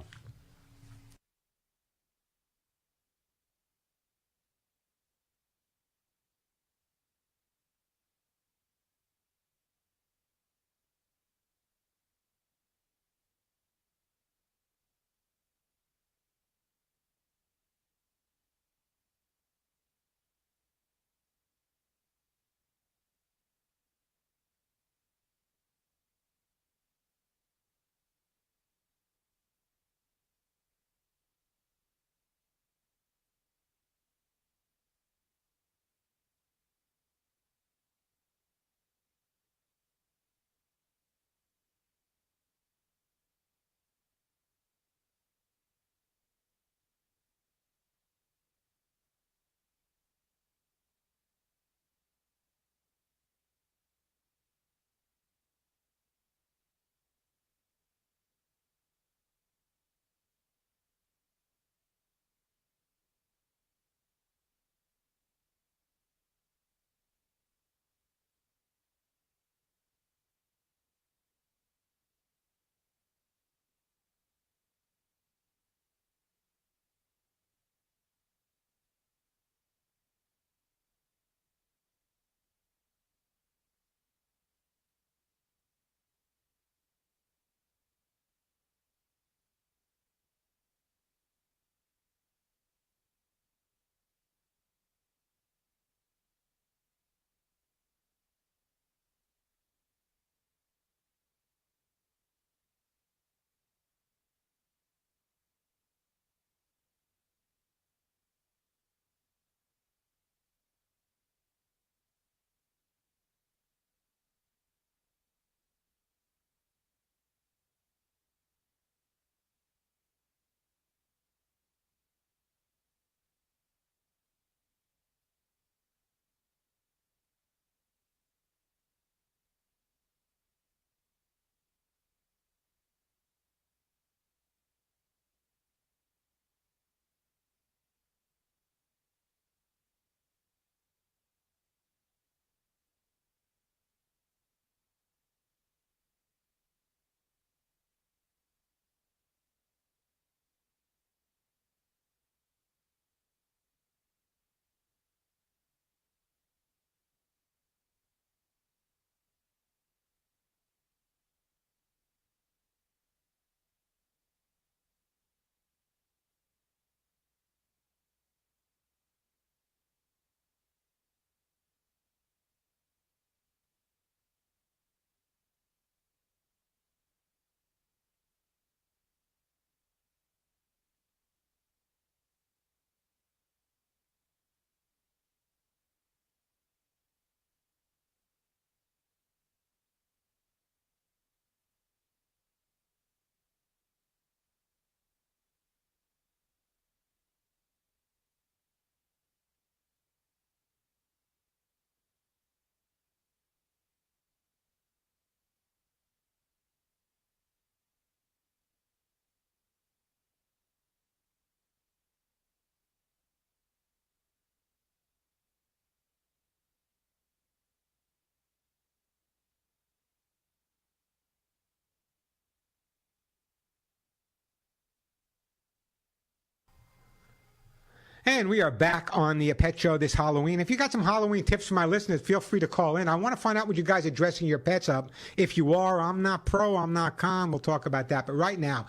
And we are back on the Pet Show this Halloween. If you got some Halloween tips for my listeners, feel free to call in. I want to find out what you guys are dressing your pets up. If you are, I'm not pro, I'm not con. We'll talk about that. But right now,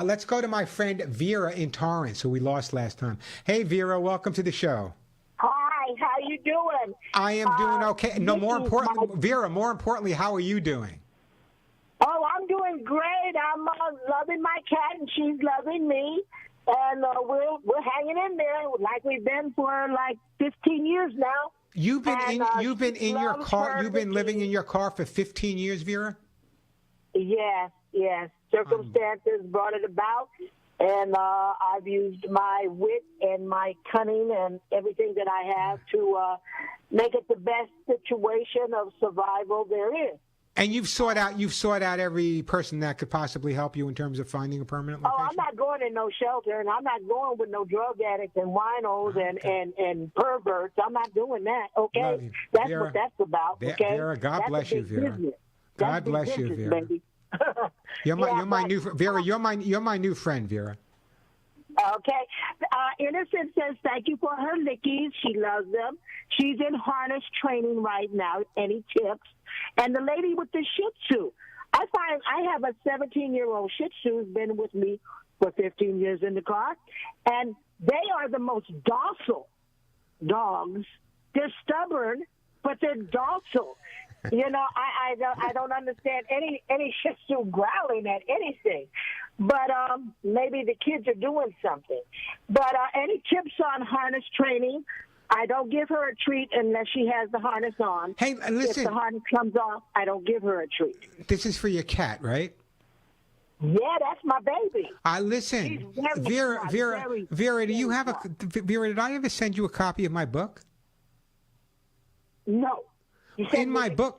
let's go to my friend Vera in Torrance, who we lost last time. Hey, Vera, welcome to the show. Hi, how you doing? I am doing okay. No, more importantly, Vera, more importantly, how are you doing? Oh, I'm doing great. I'm loving my cat, and she's loving me. And we're hanging in there like we've been for like 15 years now. You've been in your car. her You've been living in your car for 15 years, Vera? Yes. Circumstances brought it about, and I've used my wit and my cunning and everything that I have to make it the best situation of survival there is. And you've sought out every person that could possibly help you in terms of finding a permanent location? Oh, I'm not going in no shelter, and I'm not going with no drug addicts and winos and perverts. I'm not doing that, okay? That's Vera, what that's about, okay? Vera, God bless you, Vera. Business. God bless you, Vera. You're my new Vera. You're my new friend, Vera. Okay. Innocent says thank you for her lickies. She loves them. She's in harness training right now. Any tips? And the lady with the Shih Tzu. I find I have a 17-year-old Shih Tzu who's been with me for 15 years in the car, and they are the most docile dogs. They're stubborn, but they're docile. You know, I don't understand any Shih Tzu growling at anything. But maybe the kids are doing something. But any tips on harness training? I don't give her a treat unless she has the harness on. Hey, listen. If the harness comes off, I don't give her a treat. This is for your cat, right? Yeah, that's my baby. Listen, Vera, do you have Vera, did I ever send you a copy of my book? No. In my book,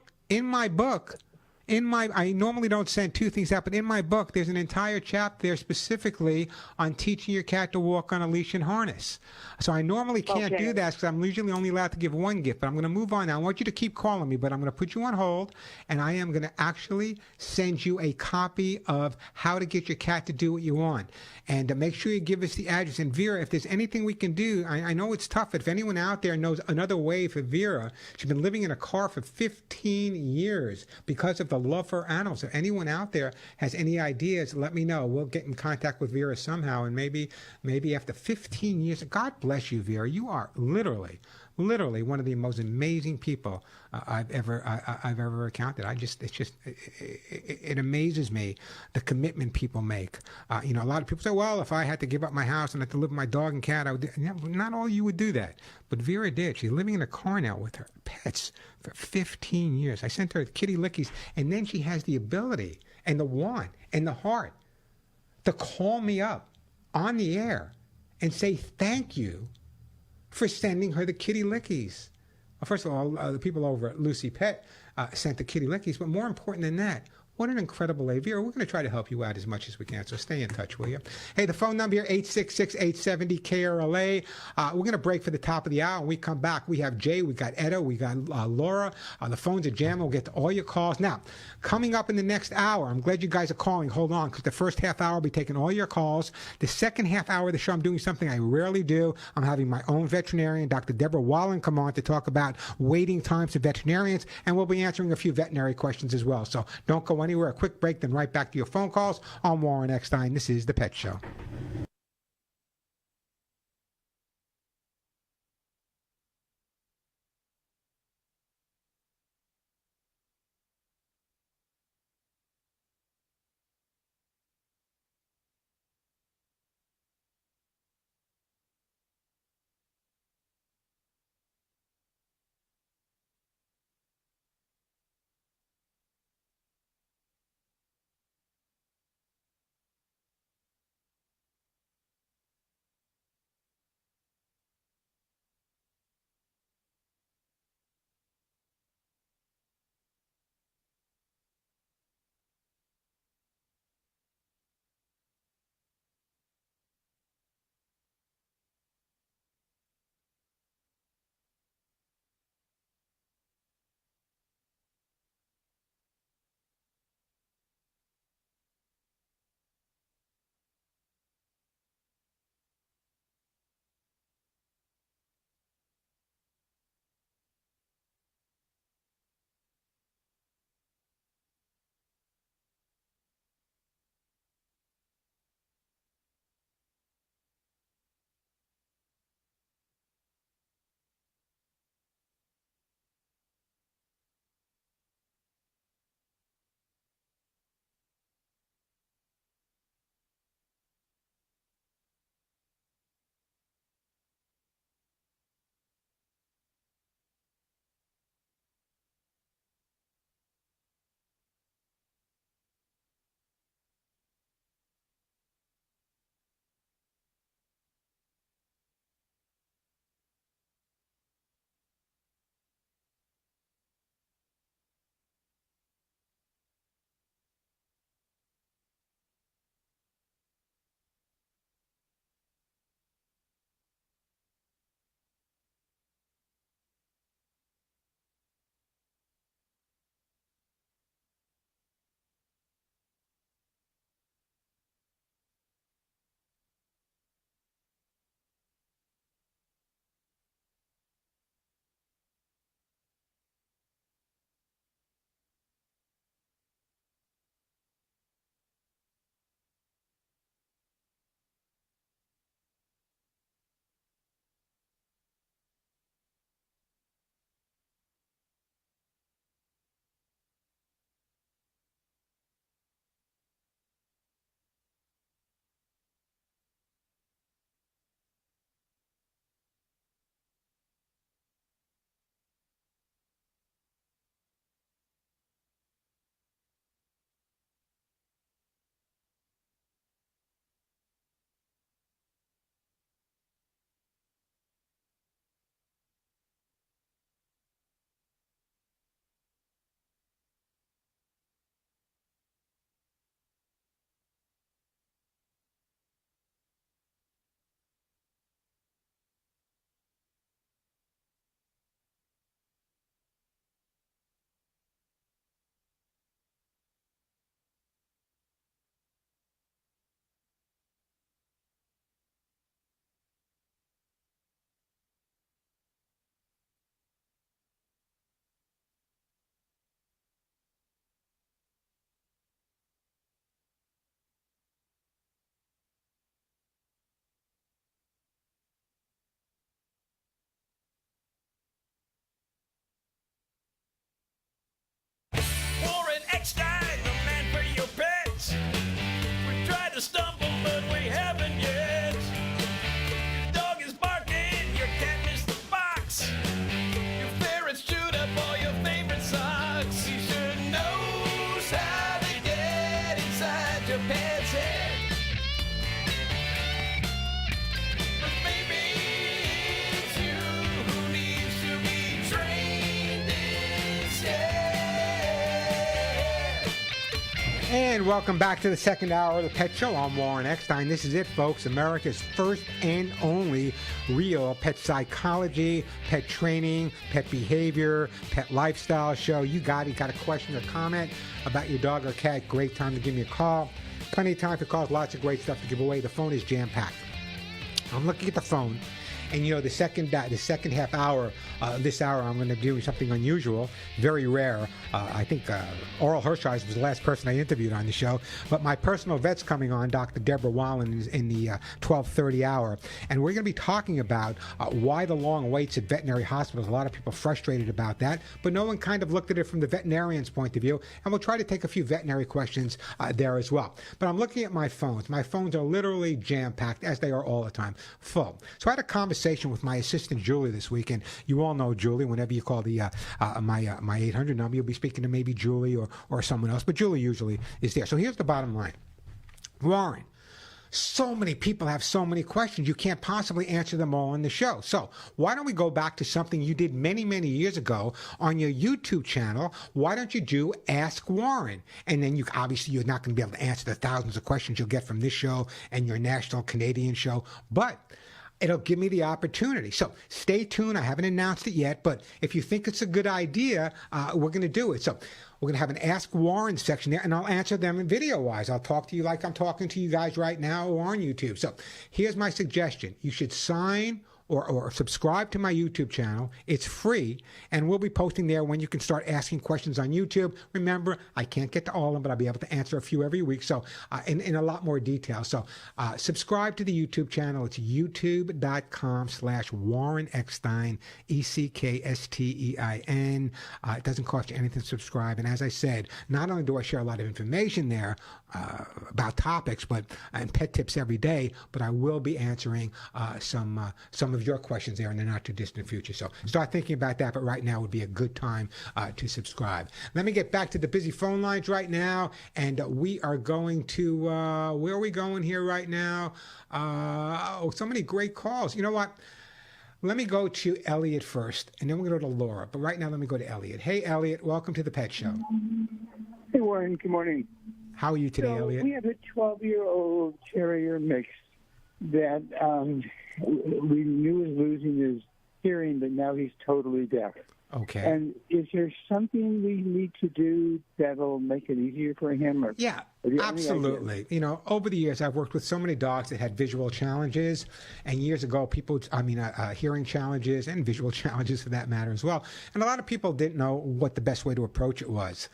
I normally don't send two things out, but in my book, there's an entire chapter there specifically on teaching your cat to walk on a leash and harness. So I normally can't do that because I'm usually only allowed to give one gift, but I'm going to move on now. I want you to keep calling me, but I'm going to put you on hold, and I am going to actually send you a copy of how to get your cat to do what you want. And make sure you give us the address. And Vera, if there's anything we can do, I know it's tough. If anyone out there knows another way for Vera, she's been living in a car for 15 years because of the love for animals. If anyone out there has any ideas, let me know. We'll get in contact with Vera somehow, and maybe after 15 years, God bless you, Vera. You are literally one of the most amazing people I've ever encountered. It amazes me the commitment people make. A lot of people say, well, if I had to give up my house and had to live with my dog and cat, I would. Not all you would do that, but Vera did. She's living in a car now with her pets for 15 years. I sent her kitty lickies, and then she has the ability and the want and the heart to call me up on the air and say thank you for sending her the kitty lickies. Well, first of all, the people over at Lucy Pet sent the kitty lickies, but more important than that, what an incredible lady. Vera, we're going to try to help you out as much as we can, so stay in touch, will you? Hey, the phone number here, 866-870-KRLA. We're going to break for the top of the hour. When we come back, we have Jay, we got Etta, we got Laura. The phones are jamming. We'll get to all your calls. Now, coming up in the next hour, I'm glad you guys are calling. Hold on, because the first half hour will be taking all your calls. The second half hour of the show, I'm doing something I rarely do. I'm having my own veterinarian, Dr. Deborah Wallen, come on to talk about waiting times to veterinarians, and we'll be answering a few veterinary questions as well. So don't go anywhere. A quick break, then right back to your phone calls. I'm Warren Eckstein. This is The Pet Show. And welcome back to the second hour of the Pet Show. I'm Warren Eckstein. This is it, folks. America's first and only real pet psychology, pet training, pet behavior, pet lifestyle show. You got it. Got a question or comment about your dog or cat? Great time to give me a call. Plenty of time for calls. Lots of great stuff to give away. The phone is jam-packed. I'm looking at the phone. And, you know, the second half hour, this hour, I'm going to do something unusual, very rare. I think Oral Hershiser was the last person I interviewed on the show. But my personal vet's coming on, Dr. Deborah Wallen, is in the 12:30 hour. And we're going to be talking about why the long waits at veterinary hospitals. A lot of people frustrated about that. But no one kind of looked at it from the veterinarian's point of view. And we'll try to take a few veterinary questions there as well. But I'm looking at my phones. My phones are literally jam-packed, as they are all the time, full. So I had a conversation with my assistant Julie this week, and you all know Julie. Whenever you call the my 800 number, you'll be speaking to maybe Julie or someone else, but Julie usually is there. So here's the bottom line, Warren. So many people have so many questions. You can't possibly answer them all on the show. So why don't we go back to something you did many, many years ago on your YouTube channel? Why don't you do Ask Warren? And then obviously you're not going to be able to answer the thousands of questions you'll get from this show and your national Canadian show, but it'll give me the opportunity. So stay tuned. I haven't announced it yet, but if you think it's a good idea, we're going to do it. So we're going to have an Ask Warren section there, and I'll answer them video-wise. I'll talk to you like I'm talking to you guys right now or on YouTube. So here's my suggestion. You should sign or subscribe to my YouTube channel. It's free, and we'll be posting there when you can start asking questions on YouTube. Remember, I can't get to all of them, but I'll be able to answer a few every week, so in a lot more detail. So subscribe to the YouTube channel. It's youtube.com/Warren Eckstein, Eckstein. It doesn't cost you anything to subscribe. And as I said, not only do I share a lot of information there about topics and pet tips every day, but I will be answering some of your questions there in the not too distant future. So start thinking about that, but right now would be a good time to subscribe. Let me get back to the busy phone lines right now, and we are going to, where are we going here right now? So many great calls. You know what? Let me go to Elliot first, and then we're going to go to Laura. But right now, let me go to Elliot. Hey, Elliot, welcome to the Pet Show. Hey, Warren, good morning. How are you today, Elliot? We have a 12-year-old terrier mix that we knew was losing his hearing, but now he's totally deaf. Okay. And is there something we need to do that'll make it easier for him? Yeah, absolutely. You know, over the years, I've worked with so many dogs that had visual challenges, and years ago, hearing challenges and visual challenges for that matter as well. And a lot of people didn't know what the best way to approach it was.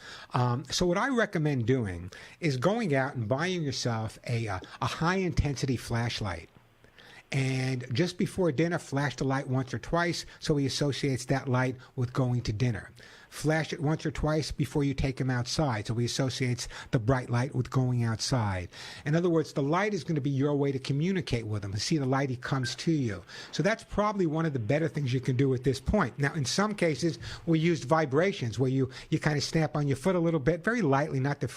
So what I recommend doing is going out and buying yourself a high-intensity flashlight. And just before dinner, flash the light once or twice so he associates that light with going to dinner. Flash it once or twice before you take him outside so he associates the bright light with going outside. In other words, the light is going to be your way to communicate with him. To see the light, he comes to you. So that's probably one of the better things you can do at this point. Now, in some cases, we used vibrations where you kind of stamp on your foot a little bit, very lightly, not to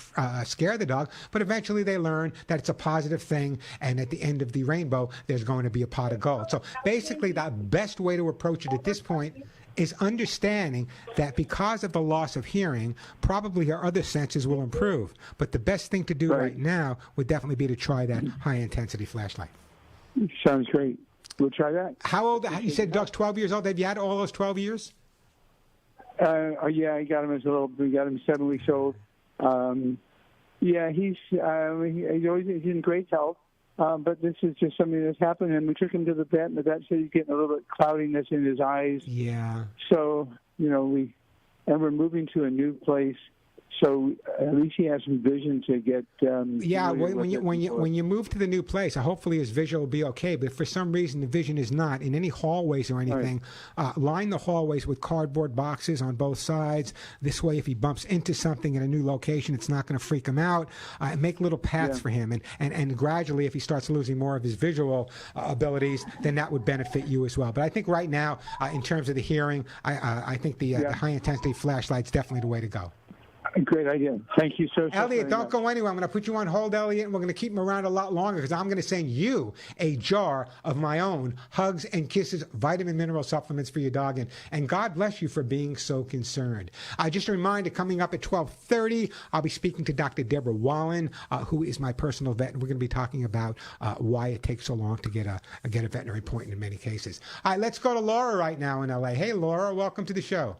scare the dog, but eventually they learn that it's a positive thing, and at the end of the rainbow, there's going to be a pot of gold. So basically, the best way to approach it at this point is understanding that because of the loss of hearing, probably our other senses will improve. But the best thing to do right now would definitely be to try that high-intensity flashlight. Sounds great. We'll try that. How old? You said dog's 12 years old. Have you had all those 12 years? Yeah, I got him as a little. We got him 7 weeks old. Yeah, he's in great health. But this is just something that's happened, and we took him to the vet, and the vet said he's getting a little bit cloudiness in his eyes. Yeah. So, we're moving to a new place, so at least he has some vision to get. When you move to the new place, hopefully his vision will be okay. But if for some reason the vision is not in any hallways or anything, line the hallways with cardboard boxes on both sides. This way, if he bumps into something in a new location, it's not going to freak him out. Make little paths for him, and gradually, if he starts losing more of his visual abilities, then that would benefit you as well. But I think right now, in terms of the hearing, I think the high intensity flashlight's definitely the way to go. Great idea. Thank you so Elliot, don't much. go anywhere. I'm going to put you on hold, Elliot, and we're going to keep him around a lot longer because I'm going to send you a jar of my own Hugs and Kisses vitamin mineral supplements for your dog. And God bless you for being so concerned. Just a reminder, coming up at 12:30, I'll be speaking to Dr. Deborah Wallen, who is my personal vet. And we're going to be talking about why it takes so long to get a veterinary appointment in many cases. All right, let's go to Laura right now in L.A. Hey, Laura, welcome to the show.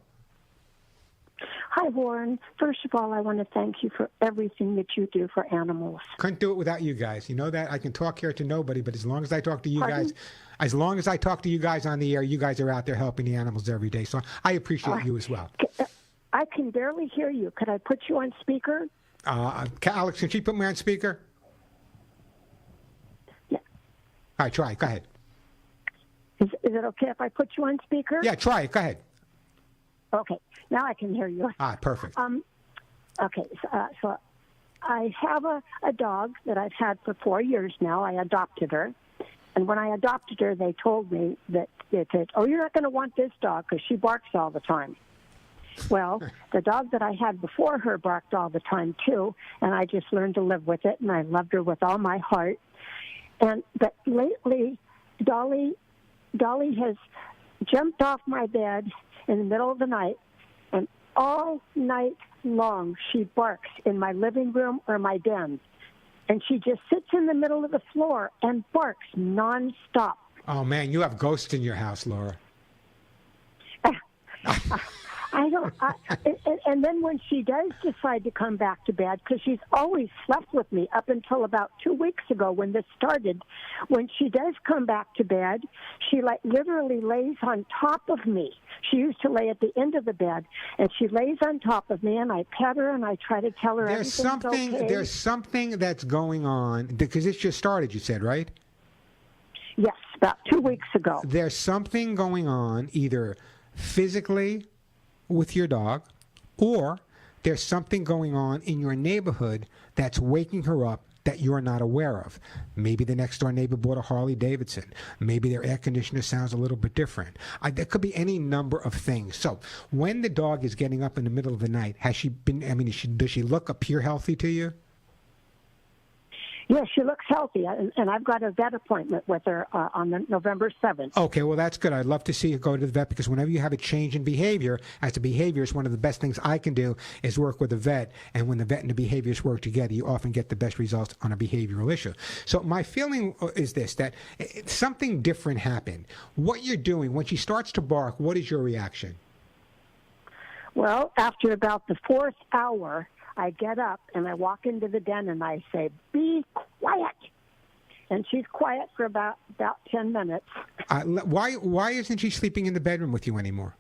Hi, Warren. First of all, I want to thank you for everything that you do for animals. Couldn't do it without you guys. You know that? I can talk here to nobody, but as long as I talk to you Pardon? guys, as long as I talk to you guys on the air, you guys are out there helping the animals every day. So I appreciate you as well. I can barely hear you. Could I put you on speaker? Alex, can she put me on speaker? Yeah. All right, try it. Go ahead. Is it okay if I put you on speaker? Yeah, try it. Go ahead. Okay. Now I can hear you. Perfect. Okay. So I have a dog that I've had for 4 years now. I adopted her. And when I adopted her, they told me that oh, you're not going to want this dog because she barks all the time. Well, the dog that I had before her barked all the time, too, and I just learned to live with it, and I loved her with all my heart. But lately, Dolly has jumped off my bed in the middle of the night, and all night long she barks in my living room or my den. And she just sits in the middle of the floor and barks nonstop. Oh, man, you have ghosts in your house, Laura. I don't. And then when she does decide to come back to bed, because she's always slept with me up until about 2 weeks ago when this started, when she does come back to bed, she literally lays on top of me. She used to lay at the end of the bed, and she lays on top of me, and I pet her, and I try to tell her everything's okay. There's something that's going on, because this just started, you said, right? Yes, about 2 weeks ago. There's something going on either physically with your dog, or there's something going on in your neighborhood that's waking her up that you're not aware of. Maybe the next door neighbor bought a Harley Davidson. Maybe their air conditioner sounds a little bit different. There could be any number of things. So when the dog is getting up in the middle of the night, has she been, does she appear healthy to you? Yeah, she looks healthy, and I've got a vet appointment with her on November 7th. Okay, well, that's good. I'd love to see her go to the vet, because whenever you have a change in behavior, as a behaviorist, one of the best things I can do is work with a vet, and when the vet and the behaviorist work together, you often get the best results on a behavioral issue. So my feeling is this, that something different happened. What you're doing, when she starts to bark, what is your reaction? Well, after about the 4th hour, I get up and I walk into the den and I say, "Be quiet." And she's quiet for about 10 minutes. Why isn't she sleeping in the bedroom with you anymore?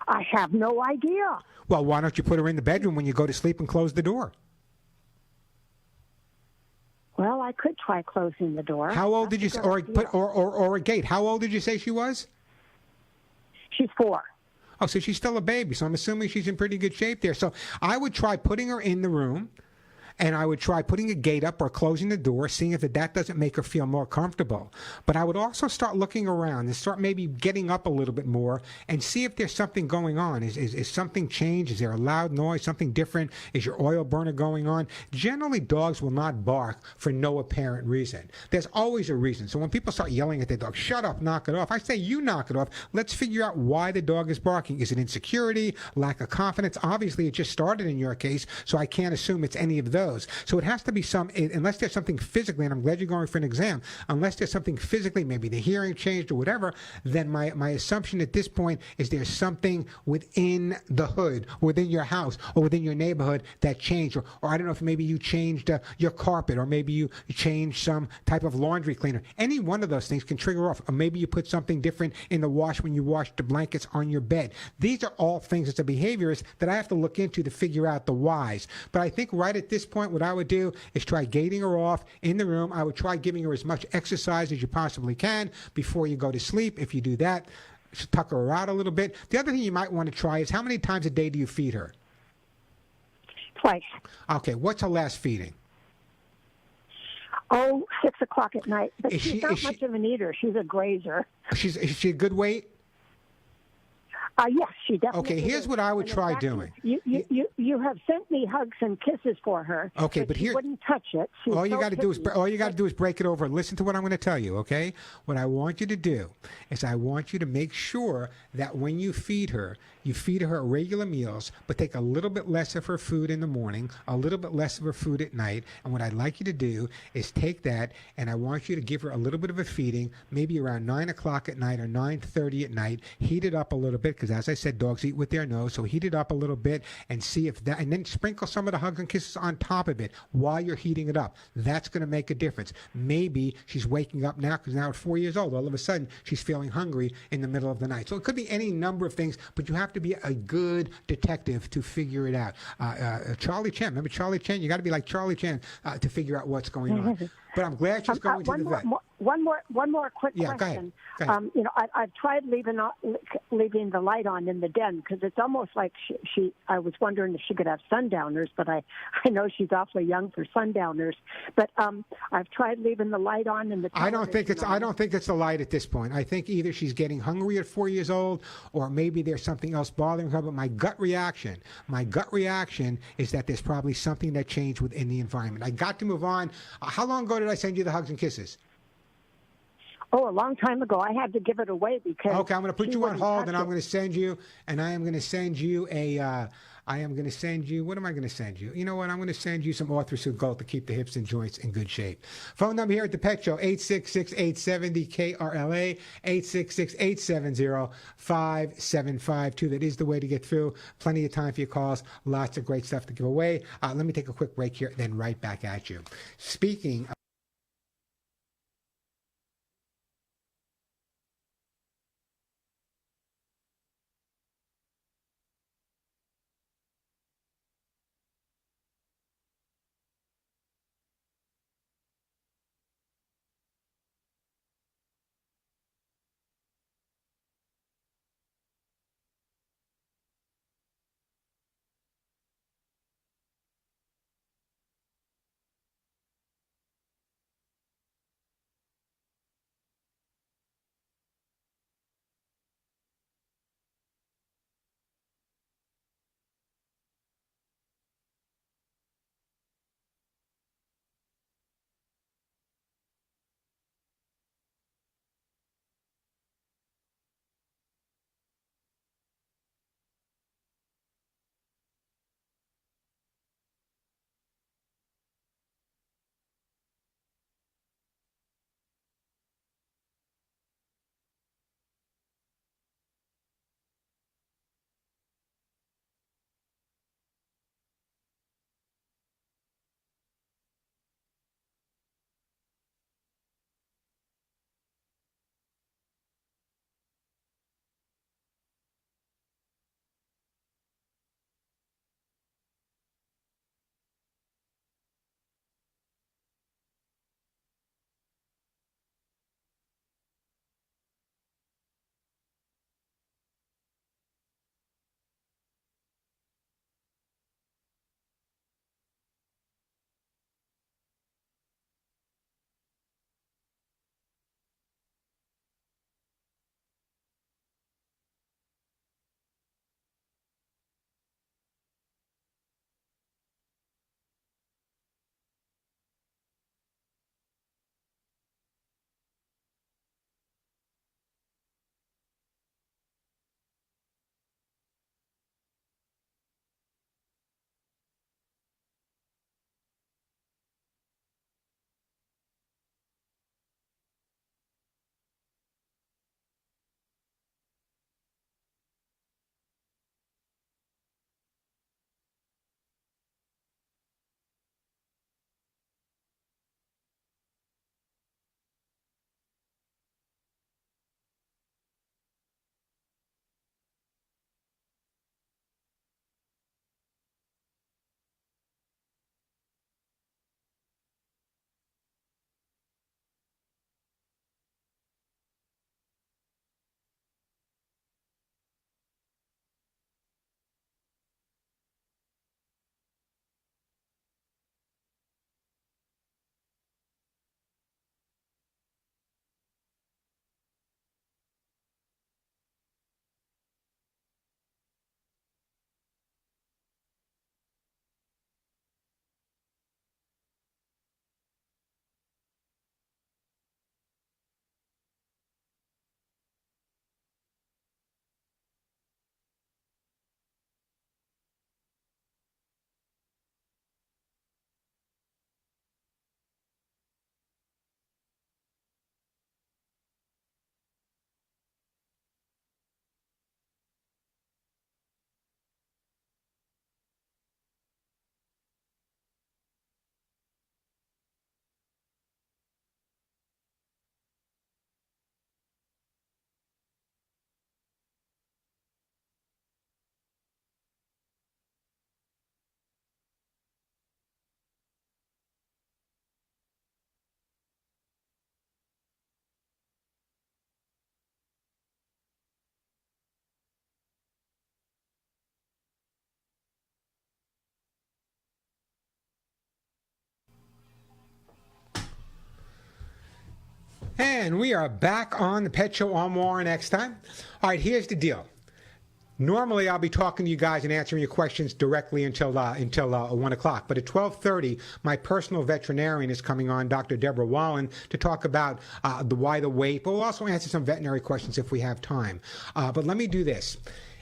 I have no idea. Well, why don't you put her in the bedroom when you go to sleep and close the door? Well, I could try closing the door. How old did you or a gate? How old did you say she was? She's 4. Oh, so she's still a baby, so I'm assuming she's in pretty good shape there. So I would try putting her in the room, and I would try putting a gate up or closing the door, seeing if that doesn't make her feel more comfortable. But I would also start looking around and start maybe getting up a little bit more and see if there's something going on. Is something changed? Is there a loud noise, something different? Is your oil burner going on? Generally, dogs will not bark for no apparent reason. There's always a reason. So when people start yelling at their dog, "Shut up, knock it off," I say, you knock it off. Let's figure out why the dog is barking. Is it insecurity, lack of confidence? Obviously, it just started in your case, so I can't assume it's any of those. So it has to be unless there's something physically, and I'm glad you're going for an exam, unless there's something physically, maybe the hearing changed or whatever, then my assumption at this point is there's something within the hood, within your house, or within your neighborhood that changed. Or I don't know if maybe you changed your carpet, or maybe you changed some type of laundry cleaner. Any one of those things can trigger off. Or maybe you put something different in the wash when you wash the blankets on your bed. These are all things as a behaviorist that I have to look into to figure out the whys. But I think right at this point, what I would do is try gating her off in the room. I would try giving her as much exercise as you possibly can before you go to sleep. If you do that, tuck her out a little bit. The other thing you might want to try is, how many times a day do you feed her? Twice. Okay, what's her last feeding? 6 o'clock at night. But she's not much of an eater. She's a grazer. Is she a good weight? Yes, she definitely. Okay, here's is. what I would And in try fact, doing. You have sent me hugs and kisses for her. Okay, but she here wouldn't touch it. She's all you so got to do is picky. break it over. Listen to what I'm going to tell you, okay? What I want you to do is I want you to make sure that when you feed her at regular meals, but take a little bit less of her food in the morning, a little bit less of her food at night. And what I'd like you to do is take that, and I want you to give her a little bit of a feeding, maybe around 9 o'clock at night or 9:30 at night. Heat it up a little bit, because as I said, dogs eat with their nose. So heat it up a little bit and see if that, and then sprinkle some of the hugs and kisses on top of it while you're heating it up. That's going to make a difference. Maybe she's waking up now, because now at 4 years old, all of a sudden she's feeling hungry in the middle of the night. So it could be any number of things, but you have to be a good detective to figure it out. Charlie Chan, remember Charlie Chan? You got to be like Charlie Chan to figure out what's going on. But I'm glad she's going to the vet. One more quick question. Go ahead. Go ahead. I've tried leaving the light on in the den, because it's almost like she. I was wondering if she could have sundowners, but I know she's awfully young for sundowners. But I've tried leaving the light on in the. I don't think it's the light at this point. I think either she's getting hungry at 4 years old, or maybe there's something else bothering her. But my gut reaction is that there's probably something that changed within the environment. I got to move on. How long ago did I send you the hugs and kisses? Oh, a long time ago. I had to give it away because. Okay, I'm going to put you on hold, and I'm going to send you, What am I going to send you? You know what? I'm going to send you some Orthosur Gold to keep the hips and joints in good shape. Phone number here at the Pet Show, 866-870-KRLA, 866-870-5752. That is the way to get through. Plenty of time for your calls. Lots of great stuff to give away. Let me take a quick break here, then right back at you. Speaking of And we are back on the Pet Show on Warren Eckstein. All right, here's the deal. Normally, I'll be talking to you guys and answering your questions directly until 1 o'clock. But at 12:30, my personal veterinarian is coming on, Dr. Deborah Wallen, to talk about why the wait. But we'll also answer some veterinary questions if we have time. But let me do this.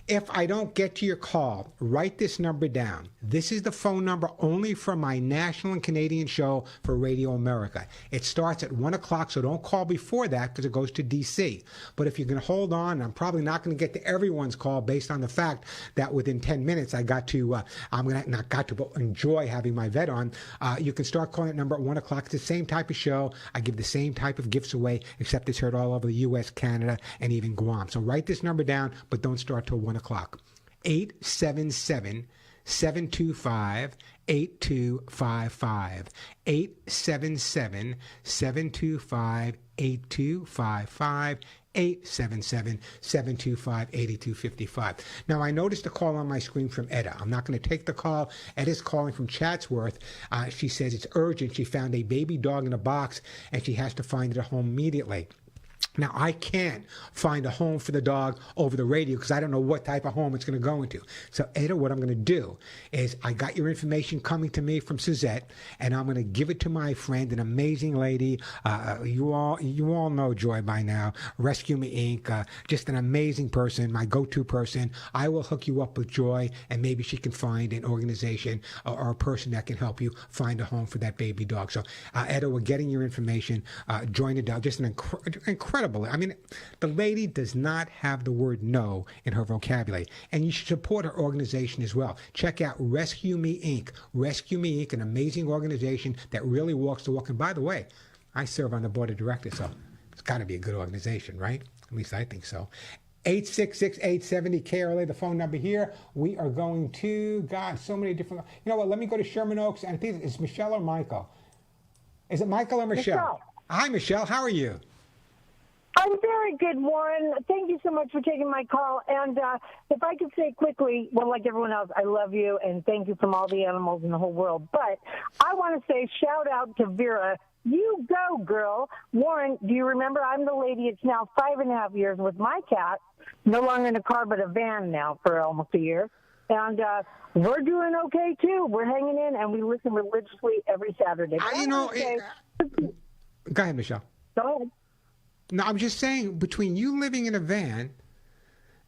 If I don't get to your call, write this number down. This is the phone number only for my national and Canadian show for Radio America. It starts at 1 o'clock, so don't call before that because it goes to D.C. But if you can hold on, I'm probably not going to get to everyone's call based on the fact that within 10 minutes I got to, but enjoy having my vet on. You can start calling that number at 1 o'clock. It's the same type of show. I give the same type of gifts away, except it's heard all over the U.S., Canada, and even Guam. So write this number down, but don't start till 1 o'clock. 877-725-8255. 877-725-8255. 877-725-8255. Now, I noticed a call on my screen from Etta. I'm not going to take the call. Etta's calling from Chatsworth. She says it's urgent. She found a baby dog in a box, and she has to find it at home immediately. Now, I can't find a home for the dog over the radio because I don't know what type of home it's going to go into. So, Ada, what I'm going to do is I got your information coming to me from Suzette, and I'm going to give it to my friend, an amazing lady. You all know Joy by now. Rescue Me, Inc., just an amazing person, my go-to person. I will hook you up with Joy, and maybe she can find an organization or a person that can help you find a home for that baby dog. So, Ada, we're getting your information. Join the dog. Just an incredible. I mean, the lady does not have the word no in her vocabulary. And you should support her organization as well. Check out Rescue Me, Inc. Rescue Me, Inc., an amazing organization that really walks the walk. And by the way, I serve on the board of directors, so it's got to be a good organization, right? At least I think so. 866-870-KRLA, the phone number here. We are going to, God, so many different... You know what, let me go to Sherman Oaks, and I think it's Michelle or Michael. Is it Michael or Michelle? Michelle. Hi, Michelle. How are you? I'm very good, Warren. Thank you so much for taking my call. And if I could say quickly, well, like everyone else, I love you and thank you from all the animals in the whole world. But I want to say shout out to Vera. You go, girl. Warren, do you remember I'm the lady? It's now 5.5 years with my cat, no longer in a car but a van now for almost a year. And we're doing okay, too. We're hanging in, and we listen religiously every Saturday. Go ahead, Michelle. Go ahead. No, I'm just saying, between you living in a van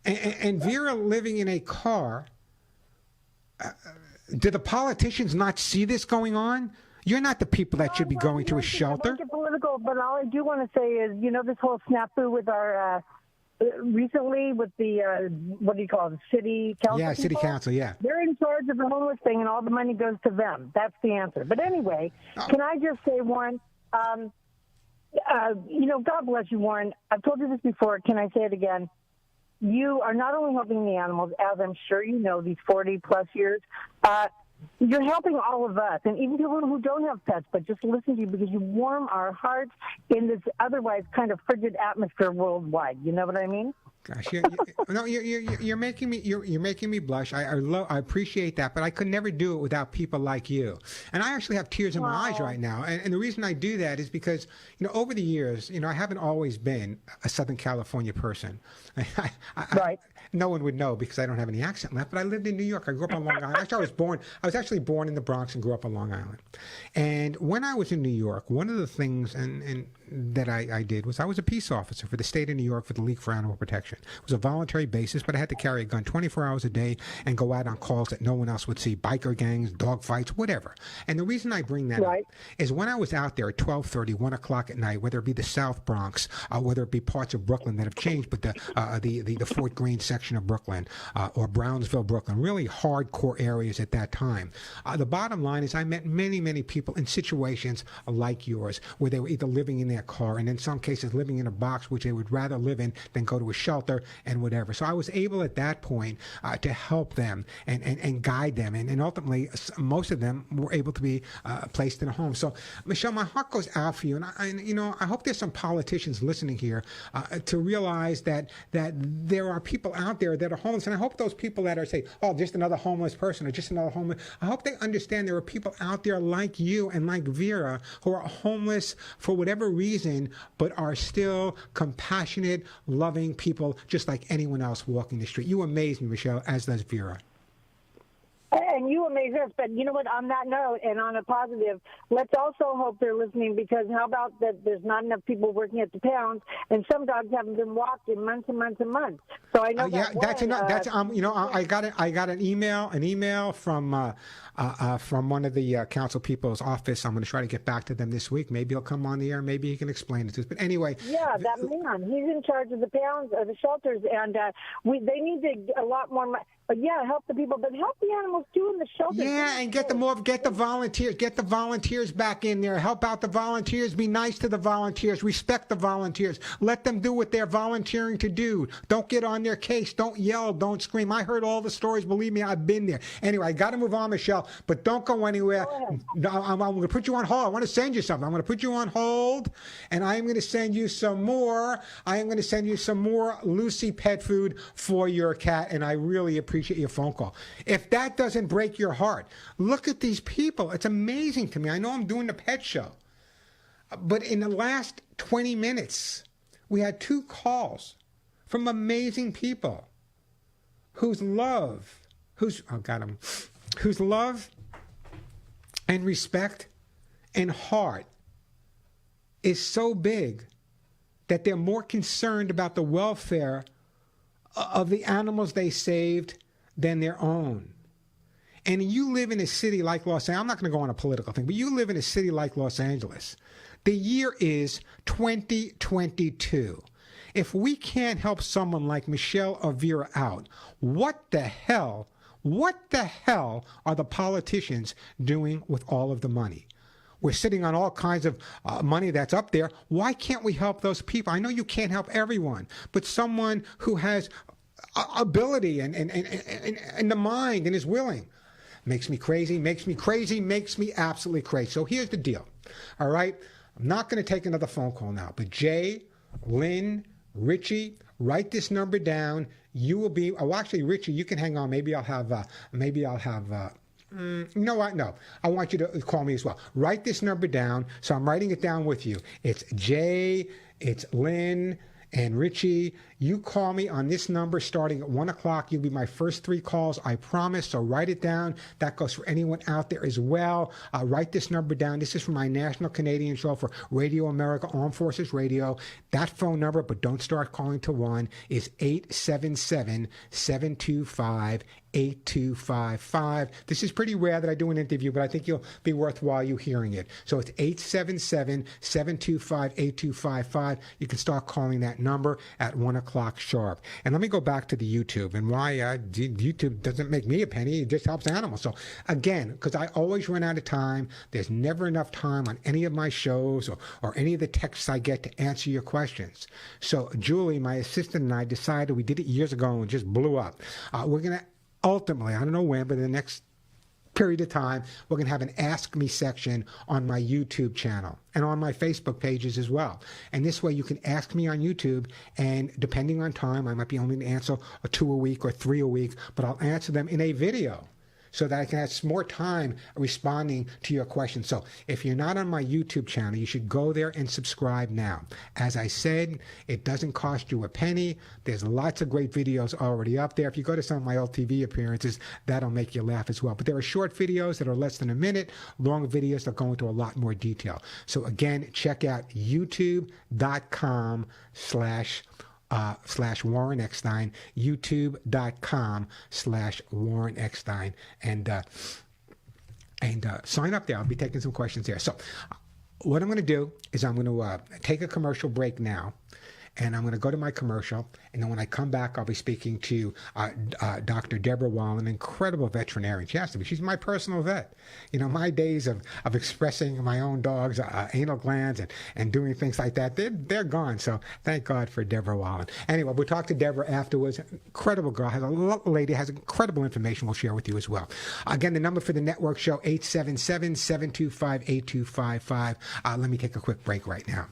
and Vera living in a car, do the politicians not see this going on? You're not the people that should be going to a shelter. I don't get political, but all I do want to say is, this whole snafu with our, recently with the, what do you call it, city council? Yeah, city council, yeah. They're in charge of the homeless thing, and all the money goes to them. That's the answer. But anyway, Can I just say, Warren, God bless you, Warren. I've told you this before. Can I say it again? You are not only helping the animals, as I'm sure you know, these 40-plus years. You're helping all of us, and even people who don't have pets, but just listen to you because you warm our hearts in this otherwise kind of frigid atmosphere worldwide. You know what I mean? Gosh, you're making me blush. I appreciate that, but I could never do it without people like you. And I actually have tears in my eyes right now. And the reason I do that is because over the years, I haven't always been a Southern California person. Right. No one would know because I don't have any accent left. But I lived in New York. I grew up on Long Island. Actually, I was actually born in the Bronx and grew up on Long Island. And when I was in New York, one of the things that I did was I was a peace officer for the state of New York for the League for Animal Protection. It was a voluntary basis, but I had to carry a gun 24 hours a day and go out on calls that no one else would see, biker gangs, dog fights, whatever. And the reason I bring that up is when I was out there at 12:30, 1 o'clock at night, whether it be the South Bronx, whether it be parts of Brooklyn that have changed, but the Fort Greene section of Brooklyn or Brownsville, Brooklyn, really hardcore areas at that time. The bottom line is I met many, many people in situations like yours where they were either living in their car and in some cases living in a box which they would rather live in than go to a shelter and whatever. So I was able at that point to help them and guide them. And ultimately, most of them were able to be placed in a home. So, Michelle, my heart goes out for you. And I hope there's some politicians listening here to realize that there are people out there that are homeless. And I hope those people that are saying, oh, just another homeless person or just another homeless, I hope they understand there are people out there like you and like Vera who are homeless for whatever reason reason, but are still compassionate, loving people, just like anyone else walking the street. You amaze me, Michelle, as does Vera. And you amaze us, but you know what? On that note, and on a positive, let's also hope they're listening, because how about that? There's not enough people working at the pounds, and some dogs haven't been walked in months and months and months. So I know that's enough. That's you know, I got an email from one of the council people's office. I'm going to try to get back to them this week. Maybe he'll come on the air. Maybe he can explain it to us. But anyway, yeah, that man, he's in charge of the pounds, the shelters, and they need to a lot more. Yeah, help the people, but help the animals too in the shelters. Yeah, and get the volunteers back in there. Help out the volunteers. Be nice to the volunteers. Respect the volunteers. Let them do what they're volunteering to do. Don't get on their case. Don't yell. Don't scream. I heard all the stories. Believe me, I've been there. Anyway, I got to move on, Michelle, but don't go anywhere. I'm going to put you on hold. I want to send you something. I'm going to put you on hold, and I am going to send you some more. I am going to send you some more Lucy pet food for your cat, and I really appreciate your phone call. If that doesn't break your heart, look at these people. It's amazing to me. I know I'm doing the pet show, but in the last 20 minutes, we had 2 calls from amazing people whose love and respect and heart is so big that they're more concerned about the welfare of the animals they saved than their own. And you live in a city like Los Angeles. I'm not going to go on a political thing, but you live in a city like Los Angeles. The year is 2022. If we can't help someone like Michelle or Vera out, what the hell are the politicians doing with all of the money? We're sitting on all kinds of money that's up there. Why can't we help those people? I know you can't help everyone, but someone who has ability and the mind and is willing. Makes me crazy, makes me absolutely crazy. So here's the deal, all right? I'm not going to take another phone call now, but Jay, Lynn, Richie, write this number down. You will be, actually, Richie, you can hang on. Maybe I'll have, you know what? No, I want you to call me as well. Write this number down. So I'm writing it down with you. It's Jay, it's Lynn, and Richie. You call me on this number starting at 1 o'clock. You'll be my first 3 calls, I promise. So write it down. That goes for anyone out there as well. Write this number down. This is for my national Canadian show for Radio America Armed Forces Radio. That phone number, but don't start calling to 1, is 877-725-8255. This is pretty rare that I do an interview, but I think you'll be worthwhile you hearing it. So it's 877-725-8255. You can start calling that number at 1 o'clock sharp. And let me go back to the YouTube and why YouTube doesn't make me a penny. It just helps animals. So again, because I always run out of time. There's never enough time on any of my shows or any of the texts I get to answer your questions. So Julie, my assistant, and I decided, we did it years ago and just blew up. We're going to ultimately, I don't know when, but in the next period of time, we're going to have an Ask Me section on my YouTube channel and on my Facebook pages as well. And this way you can ask me on YouTube, and depending on time, I might be only to answer 2 a week or 3 a week, but I'll answer them in a video so that I can have more time responding to your questions. So if you're not on my YouTube channel, you should go there and subscribe now. As I said, it doesn't cost you a penny. There's lots of great videos already up there. If you go to some of my old TV appearances, that'll make you laugh as well. But there are short videos that are less than a minute, long videos that go into a lot more detail. So again, check out youtube.com/Warren Eckstein, youtube.com/Warren Eckstein, and sign up there. I'll be taking some questions there. So what I'm going to do is I'm going to take a commercial break now, and I'm going to go to my commercial, and then when I come back, I'll be speaking to Dr. Deborah Wall, an incredible veterinarian. She has to be. She's my personal vet. You know, my days of expressing my own dog's anal glands and doing things like that, they're gone. So thank God for Deborah Wall. Anyway, we'll talk to Deborah afterwards. Incredible girl. Lady has incredible information we'll share with you as well. Again, the number for the network show, 877-725-8255. Let me take a quick break right now.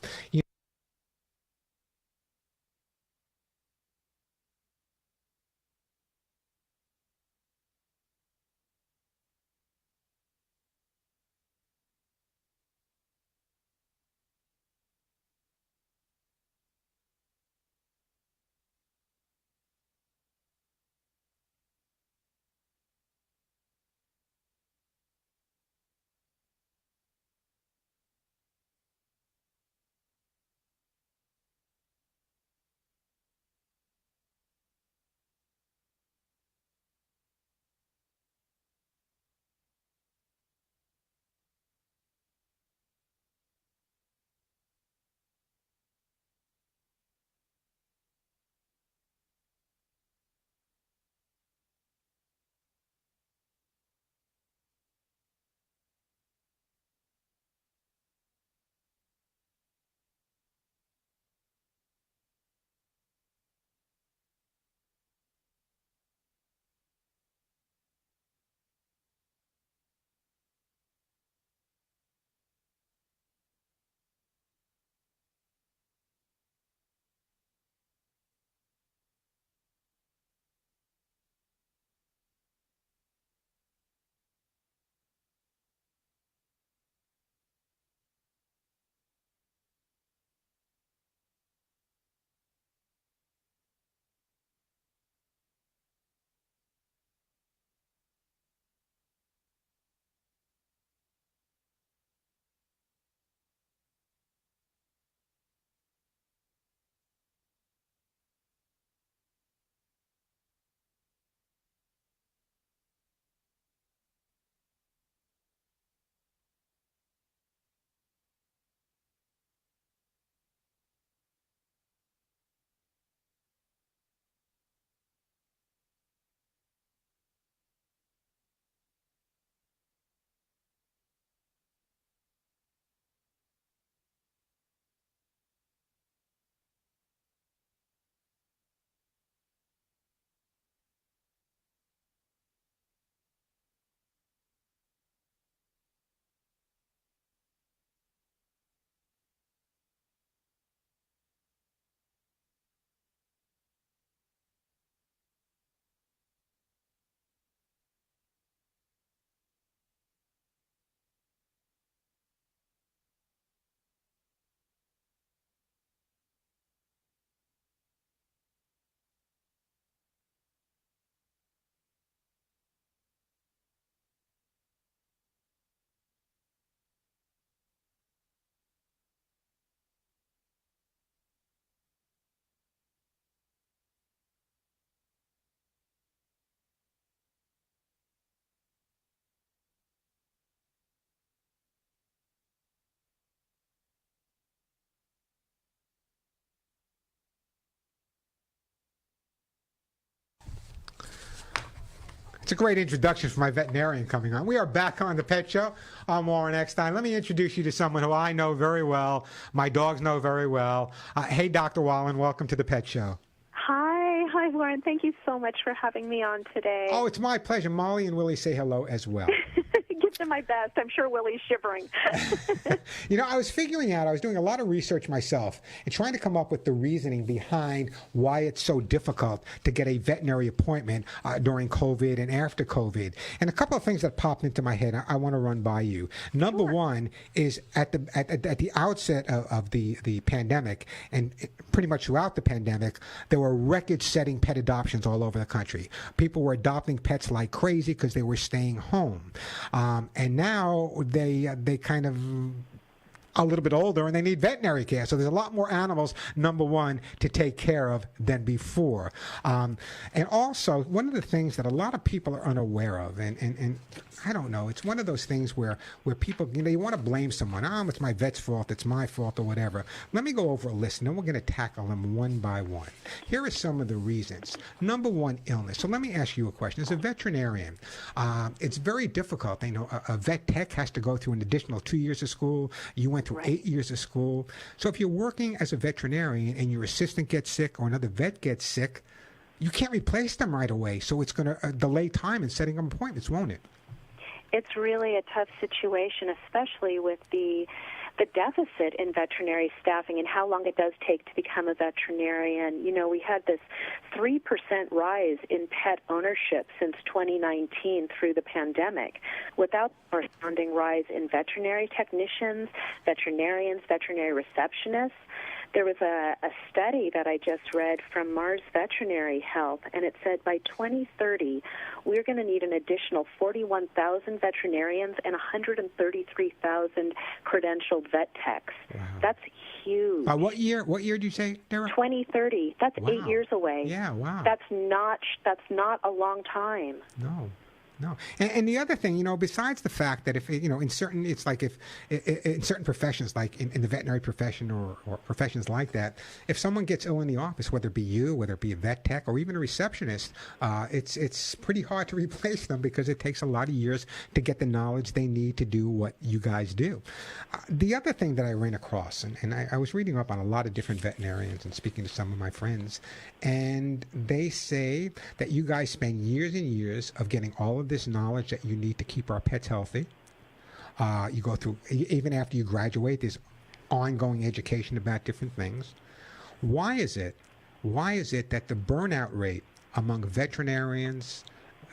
It's a great introduction for my veterinarian coming on. We are back on the Pet Show. I'm Warren Eckstein. Let me introduce you to someone who I know very well. My dogs know very well. Hey, Dr. Wallen, welcome to the Pet Show. Hi, Warren. Thank you so much for having me on today. Oh, it's my pleasure. Molly and Willie say hello as well. Give them my best. I'm sure Willie's shivering. You know, I was figuring out, I was doing a lot of research myself and trying to come up with the reasoning behind why it's so difficult to get a veterinary appointment during COVID and after COVID. And a couple of things that popped into my head I want to run by you. Number one is at the outset of the pandemic, and pretty much throughout the pandemic, there were record-setting pet adoptions all over the country. People were adopting pets like crazy because they were staying home. And now they kind of a little bit older and they need veterinary care. So there's a lot more animals, number one, to take care of than before. And also, one of the things that a lot of people are unaware of, and I don't know, it's one of those things where people, you want to blame someone. It's my vet's fault, it's my fault, or whatever. Let me go over a list, and then we're going to tackle them one by one. Here are some of the reasons. Number one, illness. So let me ask you a question. As a veterinarian, it's very difficult. A vet tech has to go through an additional 2 years of school. You went through 8 years of school. So if you're working as a veterinarian and your assistant gets sick or another vet gets sick, you can't replace them right away. So it's going to delay time in setting up appointments, won't it? It's really a tough situation, especially with the deficit in veterinary staffing and how long it does take to become a veterinarian. We had this 3% rise in pet ownership since 2019 through the pandemic, without the corresponding rise in veterinary technicians, veterinarians, veterinary receptionists. There was a study that I just read from Mars Veterinary Health, and it said by 2030, we're going to need an additional 41,000 veterinarians and 133,000 credentialed vet techs. Wow. That's huge. What year did you say, Dara? 2030. That's 8 years away. Yeah, wow. That's not a long time. No. And the other thing, besides the fact that if, in certain, it's like if in certain professions, like in the veterinary profession or professions like that, if someone gets ill in the office, whether it be you, whether it be a vet tech or even a receptionist, it's pretty hard to replace them because it takes a lot of years to get the knowledge they need to do what you guys do. The other thing that I ran across, and I was reading up on a lot of different veterinarians and speaking to some of my friends, and they say that you guys spend years and years of getting all of this knowledge that you need to keep our pets healthy. You go through, even after you graduate, there's ongoing education about different things. Why is it that the burnout rate among veterinarians,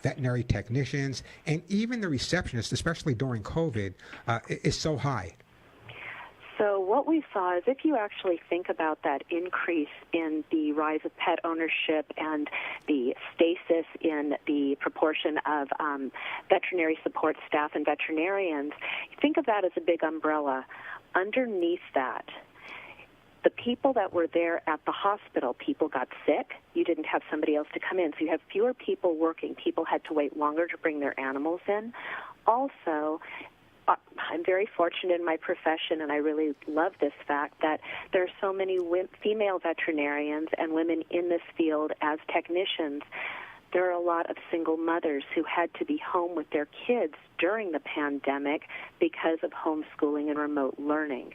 veterinary technicians, and even the receptionists, especially during COVID, is so high? So what we saw is if you actually think about that increase in the rise of pet ownership and the stasis in the proportion of veterinary support staff and veterinarians, think of that as a big umbrella. Underneath that, the people that were there at the hospital, people got sick. You didn't have somebody else to come in, so you have fewer people working. People had to wait longer to bring their animals in. Also, I'm very fortunate in my profession, and I really love this fact that there are so many female veterinarians and women in this field as technicians. There are a lot of single mothers who had to be home with their kids during the pandemic because of homeschooling and remote learning.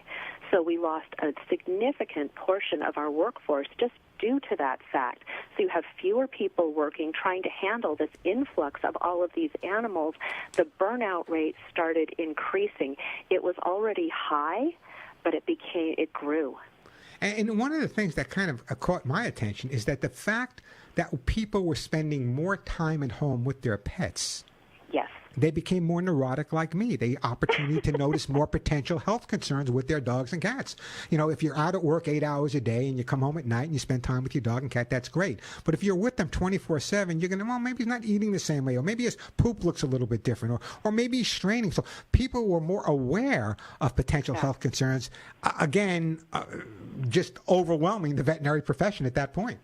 So we lost a significant portion of our workforce just due to that fact. So you have fewer people working, trying to handle this influx of all of these animals. The burnout rate started increasing. It was already high, but it grew. And one of the things that kind of caught my attention is that the fact that people were spending more time at home with their pets. Yes. They became more neurotic like me. They opportunity to notice more potential health concerns with their dogs and cats. If you're out at work 8 hours a day and you come home at night and you spend time with your dog and cat, that's great. But if you're with them 24/7, you're going to, maybe he's not eating the same way, or maybe his poop looks a little bit different, or maybe he's straining. So people were more aware of potential health concerns. Just overwhelming the veterinary profession at that point.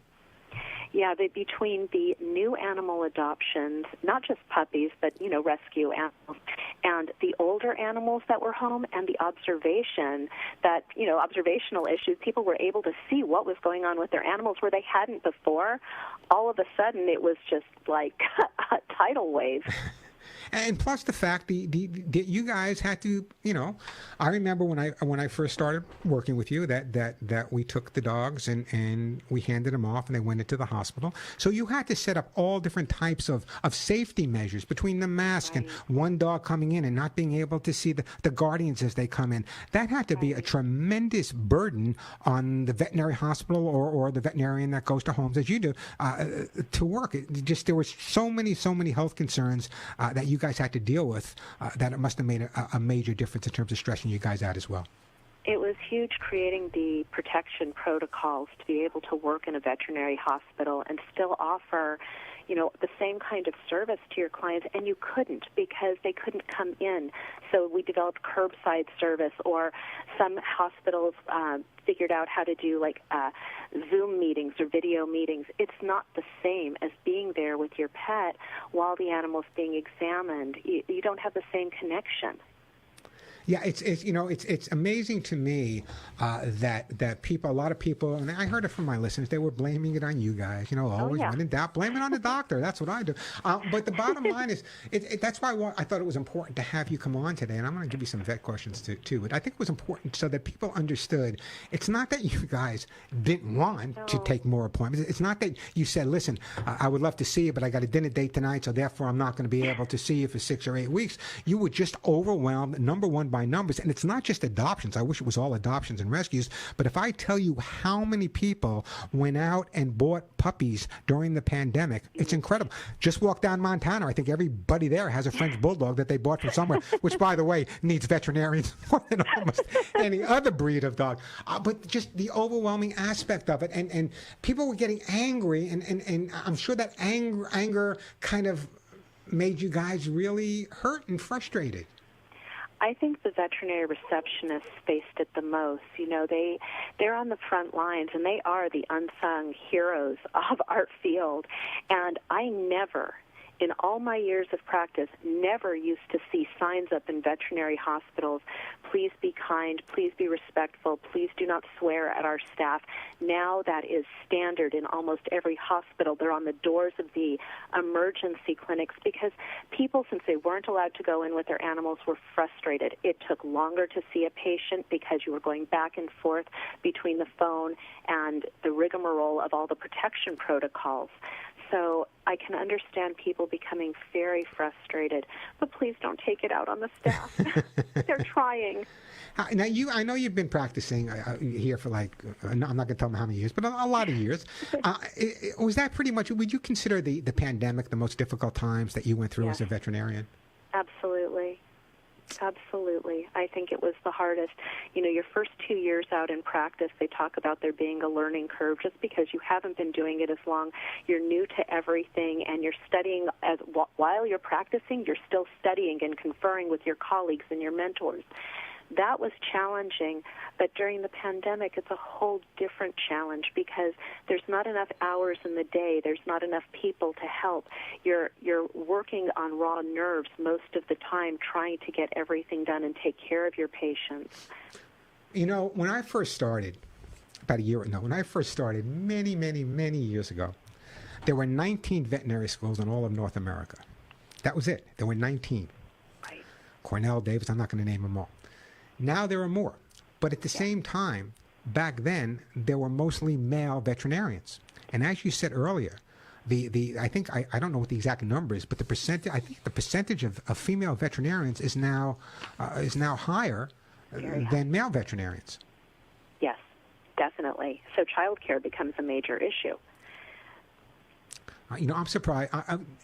Yeah, between the new animal adoptions, not just puppies, but, rescue animals, and the older animals that were home, and the observation that, observational issues, people were able to see what was going on with their animals where they hadn't before. All of a sudden, it was just like a tidal wave. And plus the fact that you guys had to, I remember when I first started working with you that we took the dogs and we handed them off and they went into the hospital. So you had to set up all different types of safety measures between the mask and one dog coming in and not being able to see the guardians as they come in. That had to be a tremendous burden on the veterinary hospital or the veterinarian that goes to homes as you do to work. There were so many health concerns that you guys had to deal with that it must have made a major difference in terms of stressing you guys out as well. It was huge creating the protection protocols to be able to work in a veterinary hospital and still offer, the same kind of service to your clients, and you couldn't because they couldn't come in. So we developed curbside service, or some hospitals figured out how to do Zoom meetings or video meetings. It's not the same as being there with your pet while the animal's being examined. You don't have the same connection. Yeah, it's amazing to me that people, a lot of people, and I heard it from my listeners, they were blaming it on you guys. Always when in doubt, blame it on the doctor. That's what I do. But the bottom line is, that's why I thought it was important to have you come on today, and I'm going to give you some vet questions too. But I think it was important so that people understood. It's not that you guys didn't want to take more appointments. It's not that you said, listen, I would love to see you, but I got a dinner date tonight, so therefore I'm not going to be able to see you for 6 or 8 weeks. You were just overwhelmed, number one, by numbers. And it's not just adoptions. I wish it was all adoptions and rescues. But if I tell you how many people went out and bought puppies during the pandemic, it's incredible. Just walk down Montana. I think everybody there has a French bulldog that they bought from somewhere, which, by the way, needs veterinarians more than almost any other breed of dog. But just the overwhelming aspect of it. And people were getting angry. And I'm sure that anger kind of made you guys really hurt and frustrated. I think the veterinary receptionists faced it the most. They're on the front lines, and they are the unsung heroes of our field. And I never, in all my years of practice, never used to see signs up in veterinary hospitals, please be kind, please be respectful, please do not swear at our staff. Now that is standard in almost every hospital. They're on the doors of the emergency clinics because people, since they weren't allowed to go in with their animals, were frustrated. It took longer to see a patient because you were going back and forth between the phone and the rigmarole of all the protection protocols. So I can understand people becoming very frustrated, but please don't take it out on the staff. They're trying. Now, I know you've been practicing here for I'm not going to tell them how many years, but a lot of years. Was that pretty much, would you consider the pandemic the most difficult times that you went through as a veterinarian? Absolutely. Absolutely. I think it was the hardest. Your first 2 years out in practice, they talk about there being a learning curve just because you haven't been doing it as long. You're new to everything, and you're studying while you're practicing, you're still studying and conferring with your colleagues and your mentors. That was challenging, but during the pandemic, it's a whole different challenge because there's not enough hours in the day. There's not enough people to help. You're working on raw nerves most of the time, trying to get everything done and take care of your patients. When I first started, when I first started many, many, many years ago, there were 19 veterinary schools in all of North America. That was it. There were 19. Right. Cornell, Davis, I'm not going to name them all. Now there are more. But at the same time, back then, there were mostly male veterinarians. And as you said earlier, I think I don't know what the exact number is, but the percentage of female veterinarians is now higher than male veterinarians. Yes, definitely. So child care becomes a major issue. I'm surprised.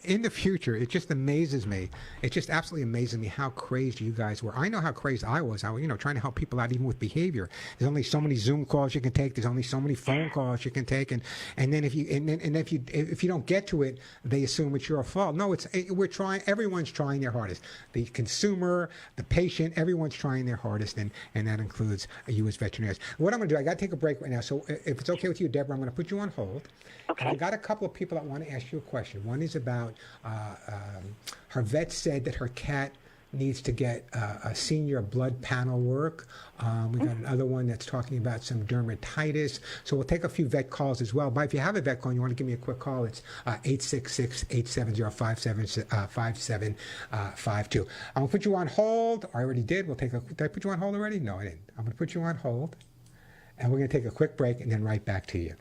In the future, it just amazes me. It just absolutely amazes me how crazed you guys were. I know how crazed I was. Trying to help people out even with behavior. There's only so many Zoom calls you can take. There's only so many phone calls you can take, and then if you don't get to it, they assume it's your fault. No, we're trying. Everyone's trying their hardest. The consumer, the patient, everyone's trying their hardest, and that includes you as veterinarians. What I'm going to do, I got to take a break right now. So if it's okay with you, Deborah, I'm going to put you on hold. Okay. And I got a couple of people that want to ask you a question. One is about her vet said that her cat needs to get a senior blood panel work. We got another one that's talking about some dermatitis. So we'll take a few vet calls as well. But if you have a vet call and you want to give me a quick call, it's 866-870-5752. I'm going to put you on hold. I already did. Did I put you on hold already? No, I didn't. I'm going to put you on hold. And we're going to take a quick break and then right back to you.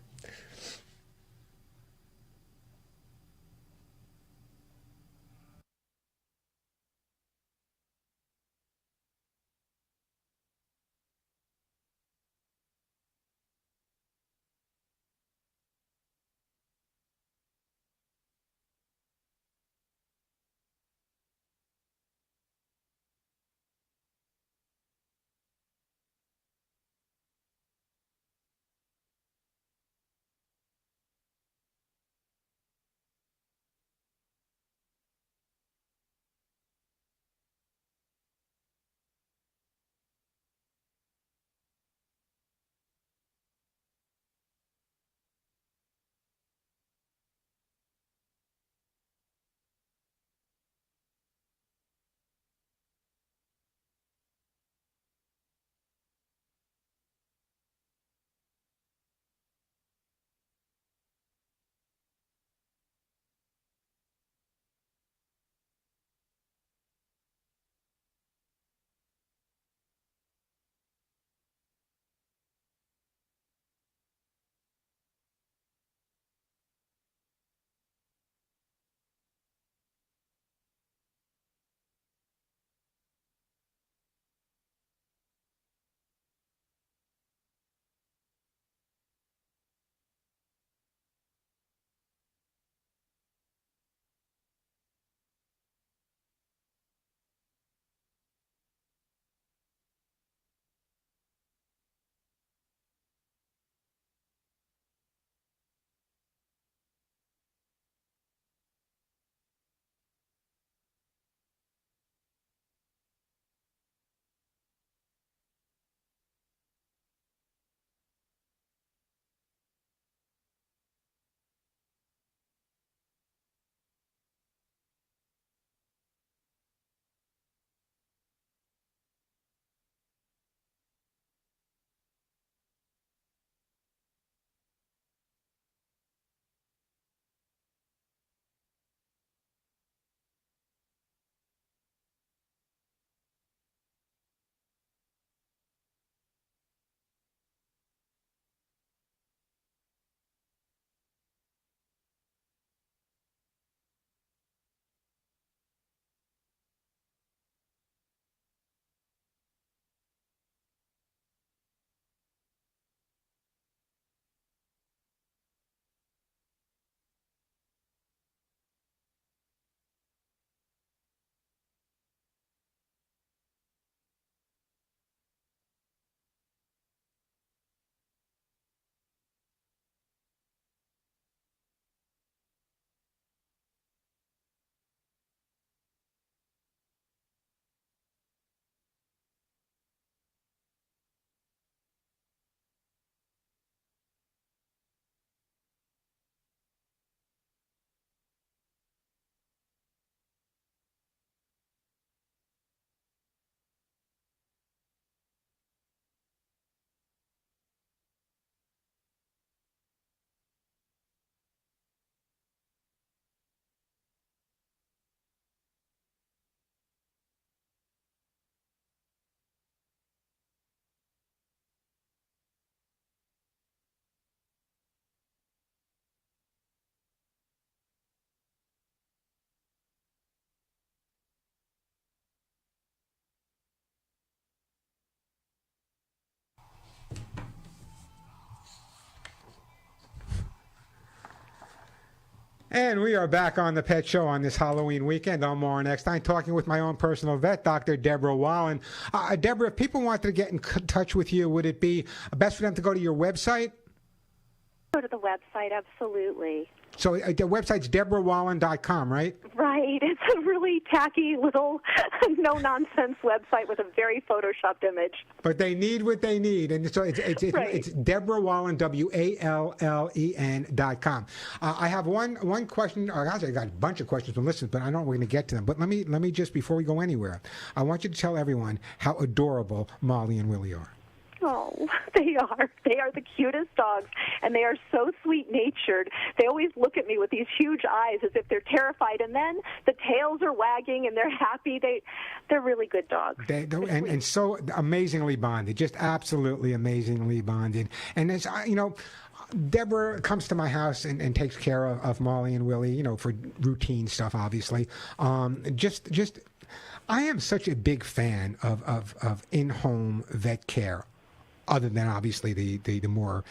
And we are back on the Pet Show on this Halloween weekend. I'm Warren Eckstein, talking with my own personal vet, Dr. Deborah Wallen. Deborah, if people wanted to get in touch with you, would it be best for them to go to your website? Go to the website, absolutely. So the website's DeborahWallen.com, right? Right. Right. It's a really tacky little no-nonsense website with a very photoshopped image. But they need what they need. And so it's Deborah Wallen, WALLEN.com. I have one question. Actually, I got a bunch of questions from listeners, but I don't know if we're going to get to them. But let me just, before we go anywhere, I want you to tell everyone how adorable Molly and Willie are. Oh, they are. They are the cutest dogs, and they are so sweet-natured. They always look at me with these huge eyes as if they're terrified, and then the tails are wagging, and they're happy. They're really good dogs. And so amazingly bonded, just absolutely amazingly bonded. And as Deborah comes to my house and takes care of Molly and Willie, for routine stuff, obviously. I am such a big fan of in-home vet care, other than obviously the more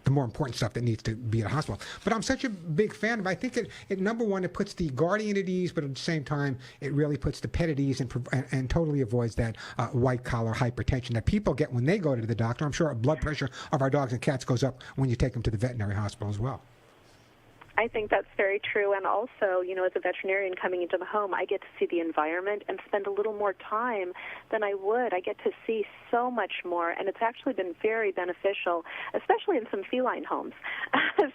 important stuff that needs to be at a hospital. But I'm such a big fan of it. I think it number one, it puts the guardian at ease, but at the same time, it really puts the pet at ease and totally avoids that white-collar hypertension that people get when they go to the doctor. I'm sure our blood pressure of our dogs and cats goes up when you take them to the veterinary hospital as well. I think that's very true. And also, as a veterinarian coming into the home, I get to see the environment and spend a little more time than I would. I get to see so much more, and it's actually been very beneficial, especially in some feline homes,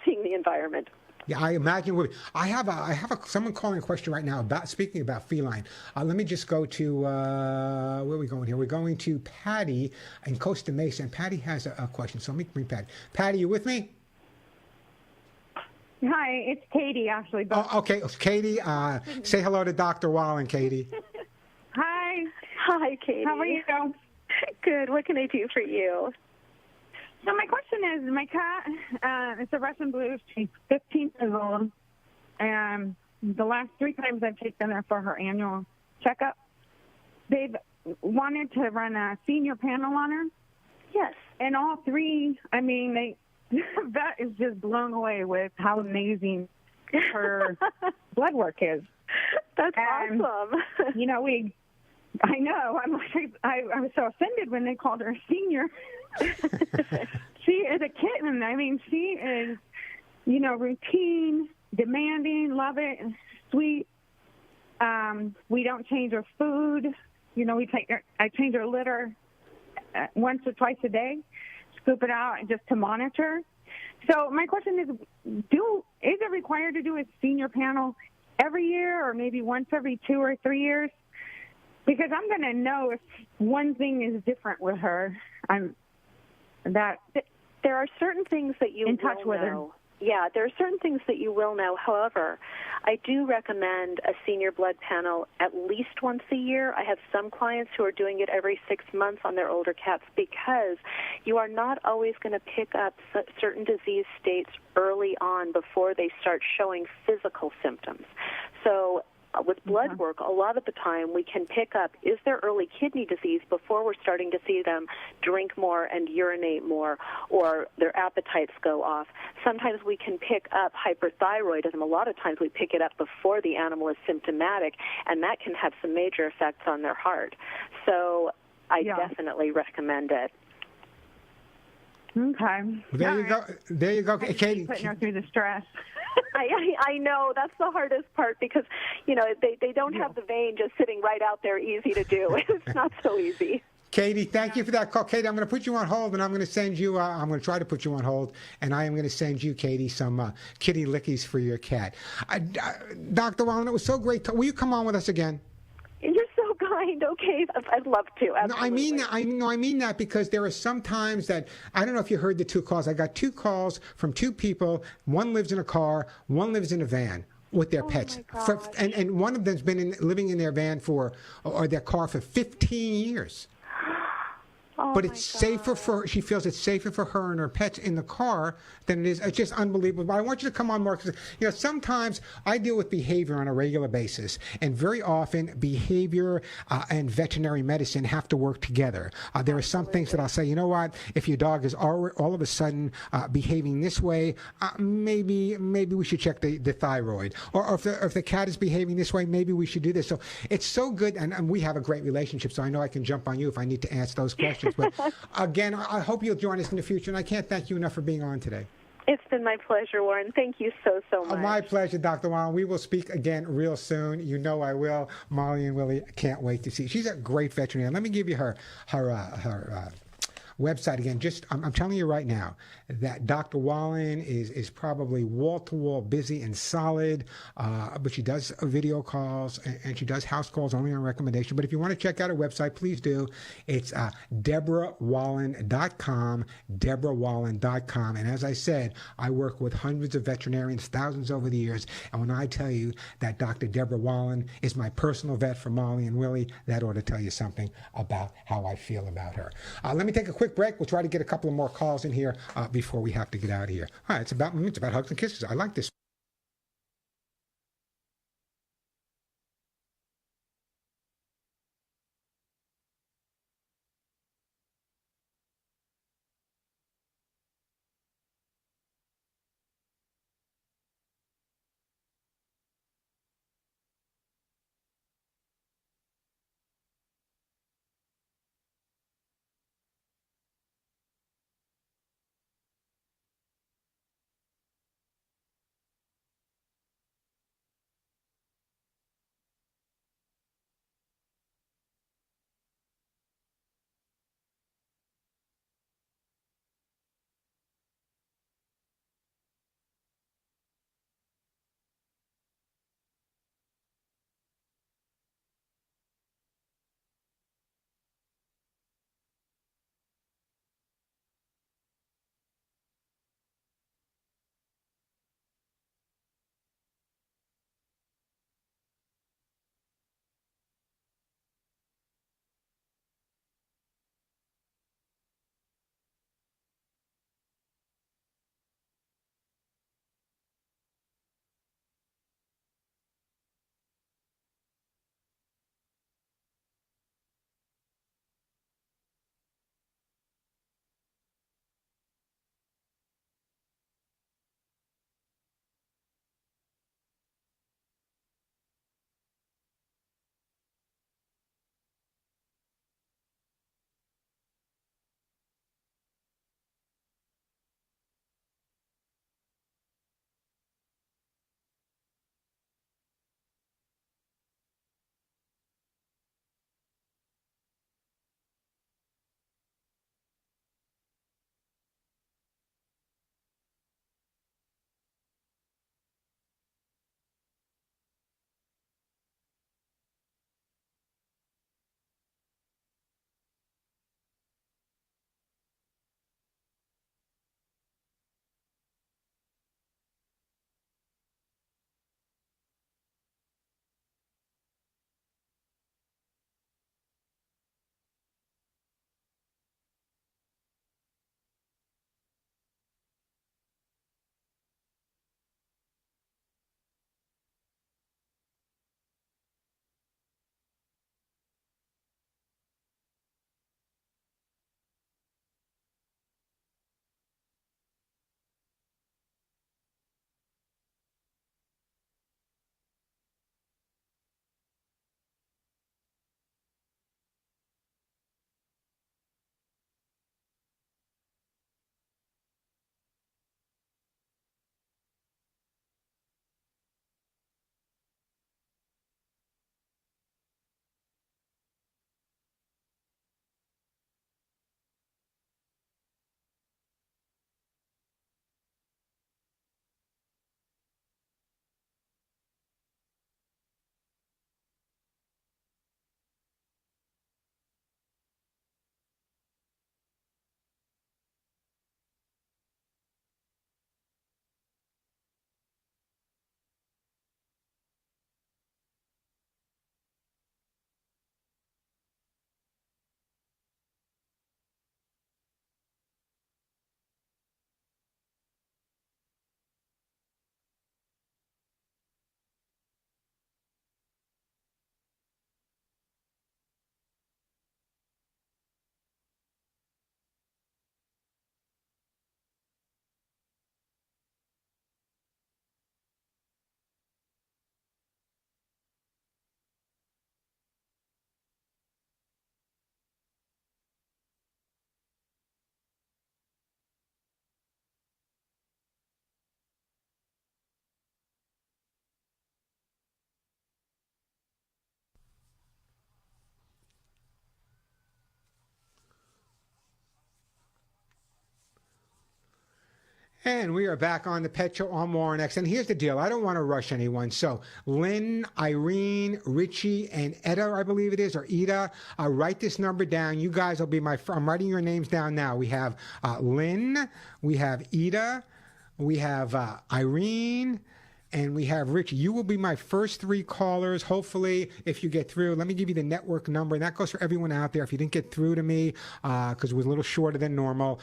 seeing the environment. Yeah, I imagine. I have someone calling a question right now speaking about feline. Let me just go to where are we going here? We're going to Patty in Costa Mesa, and Patty has a question. So let me bring Patty. Patty, you with me? Hi, it's Katie, actually. But... Oh, okay. Katie, say hello to Dr. Wallen, Katie. Hi. Hi, Katie. How are you? Good. What can I do for you? So my question is, my cat, it's a Russian Blue. She's 15 years old. And the last 3 times I've taken her for her annual checkup, they've wanted to run a senior panel on her. Yes. And all 3, that is just blown away with how amazing her blood work is. That's awesome. I know. I was so offended when they called her a senior. She is a kitten. She is, routine, demanding, love it, sweet. We don't change her food. I change her litter once or twice a day. Scoop it out just to monitor. So my question is it required to do a senior panel every year or maybe once every 2 or 3 years? Because I'm going to know if one thing is different with her. There are certain things that you in touch will with know. her. Yeah, there are certain things that you will know. However, I do recommend a senior blood panel at least once a year. I have some clients who are doing it every 6 months on their older cats because you are not always going to pick up certain disease states early on before they start showing physical symptoms. So with blood work, a lot of the time we can pick up, is there early kidney disease before we're starting to see them drink more and urinate more, or their appetites go off. Sometimes we can pick up hyperthyroidism. A lot of times we pick it up before the animal is symptomatic, and that can have some major effects on their heart. So I definitely recommend it. Okay. There you go, Katie. Putting her through the stress. I know that's the hardest part because they don't have the vein just sitting right out there easy to do. It's not so easy. Katie, thank you for that call. Katie, I'm going to put you on hold, and I'm going to send you. I'm going to try to put you on hold, and I am going to send you, Katie, some kitty lickies for your cat. Dr. Wallen, it was so great. Will you come on with us again? You're so kind. Okay, I'd love to. Absolutely. No, I mean that because there are some times that I don't know if you heard the 2 calls. I got 2 calls from 2 people. One lives in a car. One lives in a van with their pets. And one of them's been living in their van or their car for 15 years. But it's safer for her. She feels it's safer for her and her pets in the car than it is. It's just unbelievable. But I want you to come on more because sometimes I deal with behavior on a regular basis, and very often behavior and veterinary medicine have to work together. There are some things that I'll say, you know what? If your dog is all of a sudden behaving this way, maybe we should check the thyroid. Or if the cat is behaving this way, maybe we should do this. So it's so good, and we have a great relationship. So I know I can jump on you if I need to answer those questions. But again, I hope you'll join us in the future, and I can't thank you enough for being on today. It's been my pleasure, Warren. Thank you so, so much. My pleasure, Dr. Wallen. We will speak again real soon. You know I will. Molly and Willie, can't wait to see. She's a great veterinarian. Let me give you her website again. Just I'm telling you right now that Dr. Wallen is probably wall-to-wall busy and solid, but she does video calls and she does house calls only on recommendation. But if you want to check out her website, please do. It's DeborahWallen.com, DeborahWallen.com. And as I said, I work with hundreds of veterinarians, thousands over the years. And when I tell you that Dr. Deborah Wallen is my personal vet for Molly and Willie, that ought to tell you something about how I feel about her. Let me take a quick break. We'll try to get a couple of more calls in here before we have to get out of here. All right, it's about hugs and kisses. I like this. And we are back on the Pet Show on Warren X. And here's the deal. I don't want to rush anyone. So Lynn, Irene, Richie, and Etta, I believe it is, or Ida, write this number down. You guys will be I'm writing your names down now. We have Lynn, we have Ida, we have Irene, and we have Richie. You will be my first 3 callers, hopefully, if you get through. Let me give you the network number, and that goes for everyone out there. If you didn't get through to me, because it was a little shorter than normal,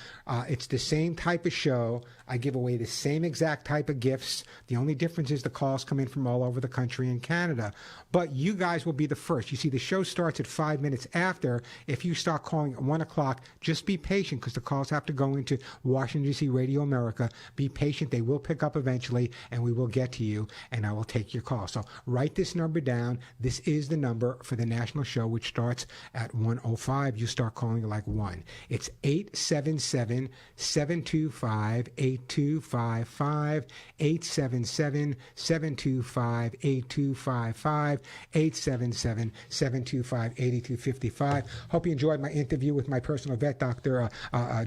it's the same type of show. I give away the same exact type of gifts. The only difference is the calls come in from all over the country and Canada. But you guys will be the first. You see, the show starts at 5 minutes after. If you start calling at 1 o'clock, just be patient, because the calls have to go into Washington, D.C. Radio America. Be patient. They will pick up eventually, and we will get to you, and I will take your call. So write this number down. This is the number for the national show, which starts at 1:05. You start calling at like 1. It's 877-725-8255, 877-725-8255, 877-725-8255. Hope you enjoyed my interview with my personal vet, Dr.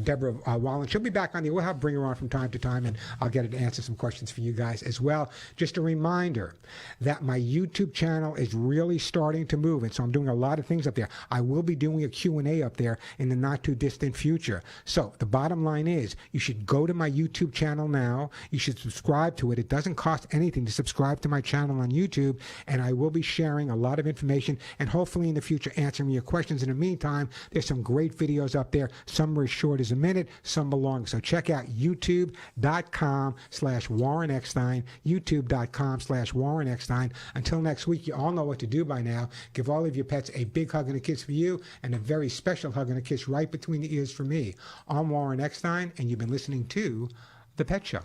Deborah Wallen. She'll be back on the. We'll bring her on from time to time, and I'll get her to answer some questions for you guys as well. Just a reminder that my YouTube channel is really starting to move, and so I'm doing a lot of things up there. I will be doing a Q&A up there in the not too distant future. So the bottom line is, you should go to my YouTube channel now. You should subscribe to it. It doesn't cost anything to subscribe to my channel on YouTube, and I will be sharing a lot of information and hopefully in the future answering your questions. In the meantime, there's some great videos up there. Some are as short as a minute, some are long. So check out youtube.com/Warren Eckstein, youtube.com/Warren Eckstein. Until next week, you all know what to do by now. Give all of your pets a big hug and a kiss for you, and a very special hug and a kiss right between the ears for me. I'm Warren Eckstein, and you've been listening to The Pet Show.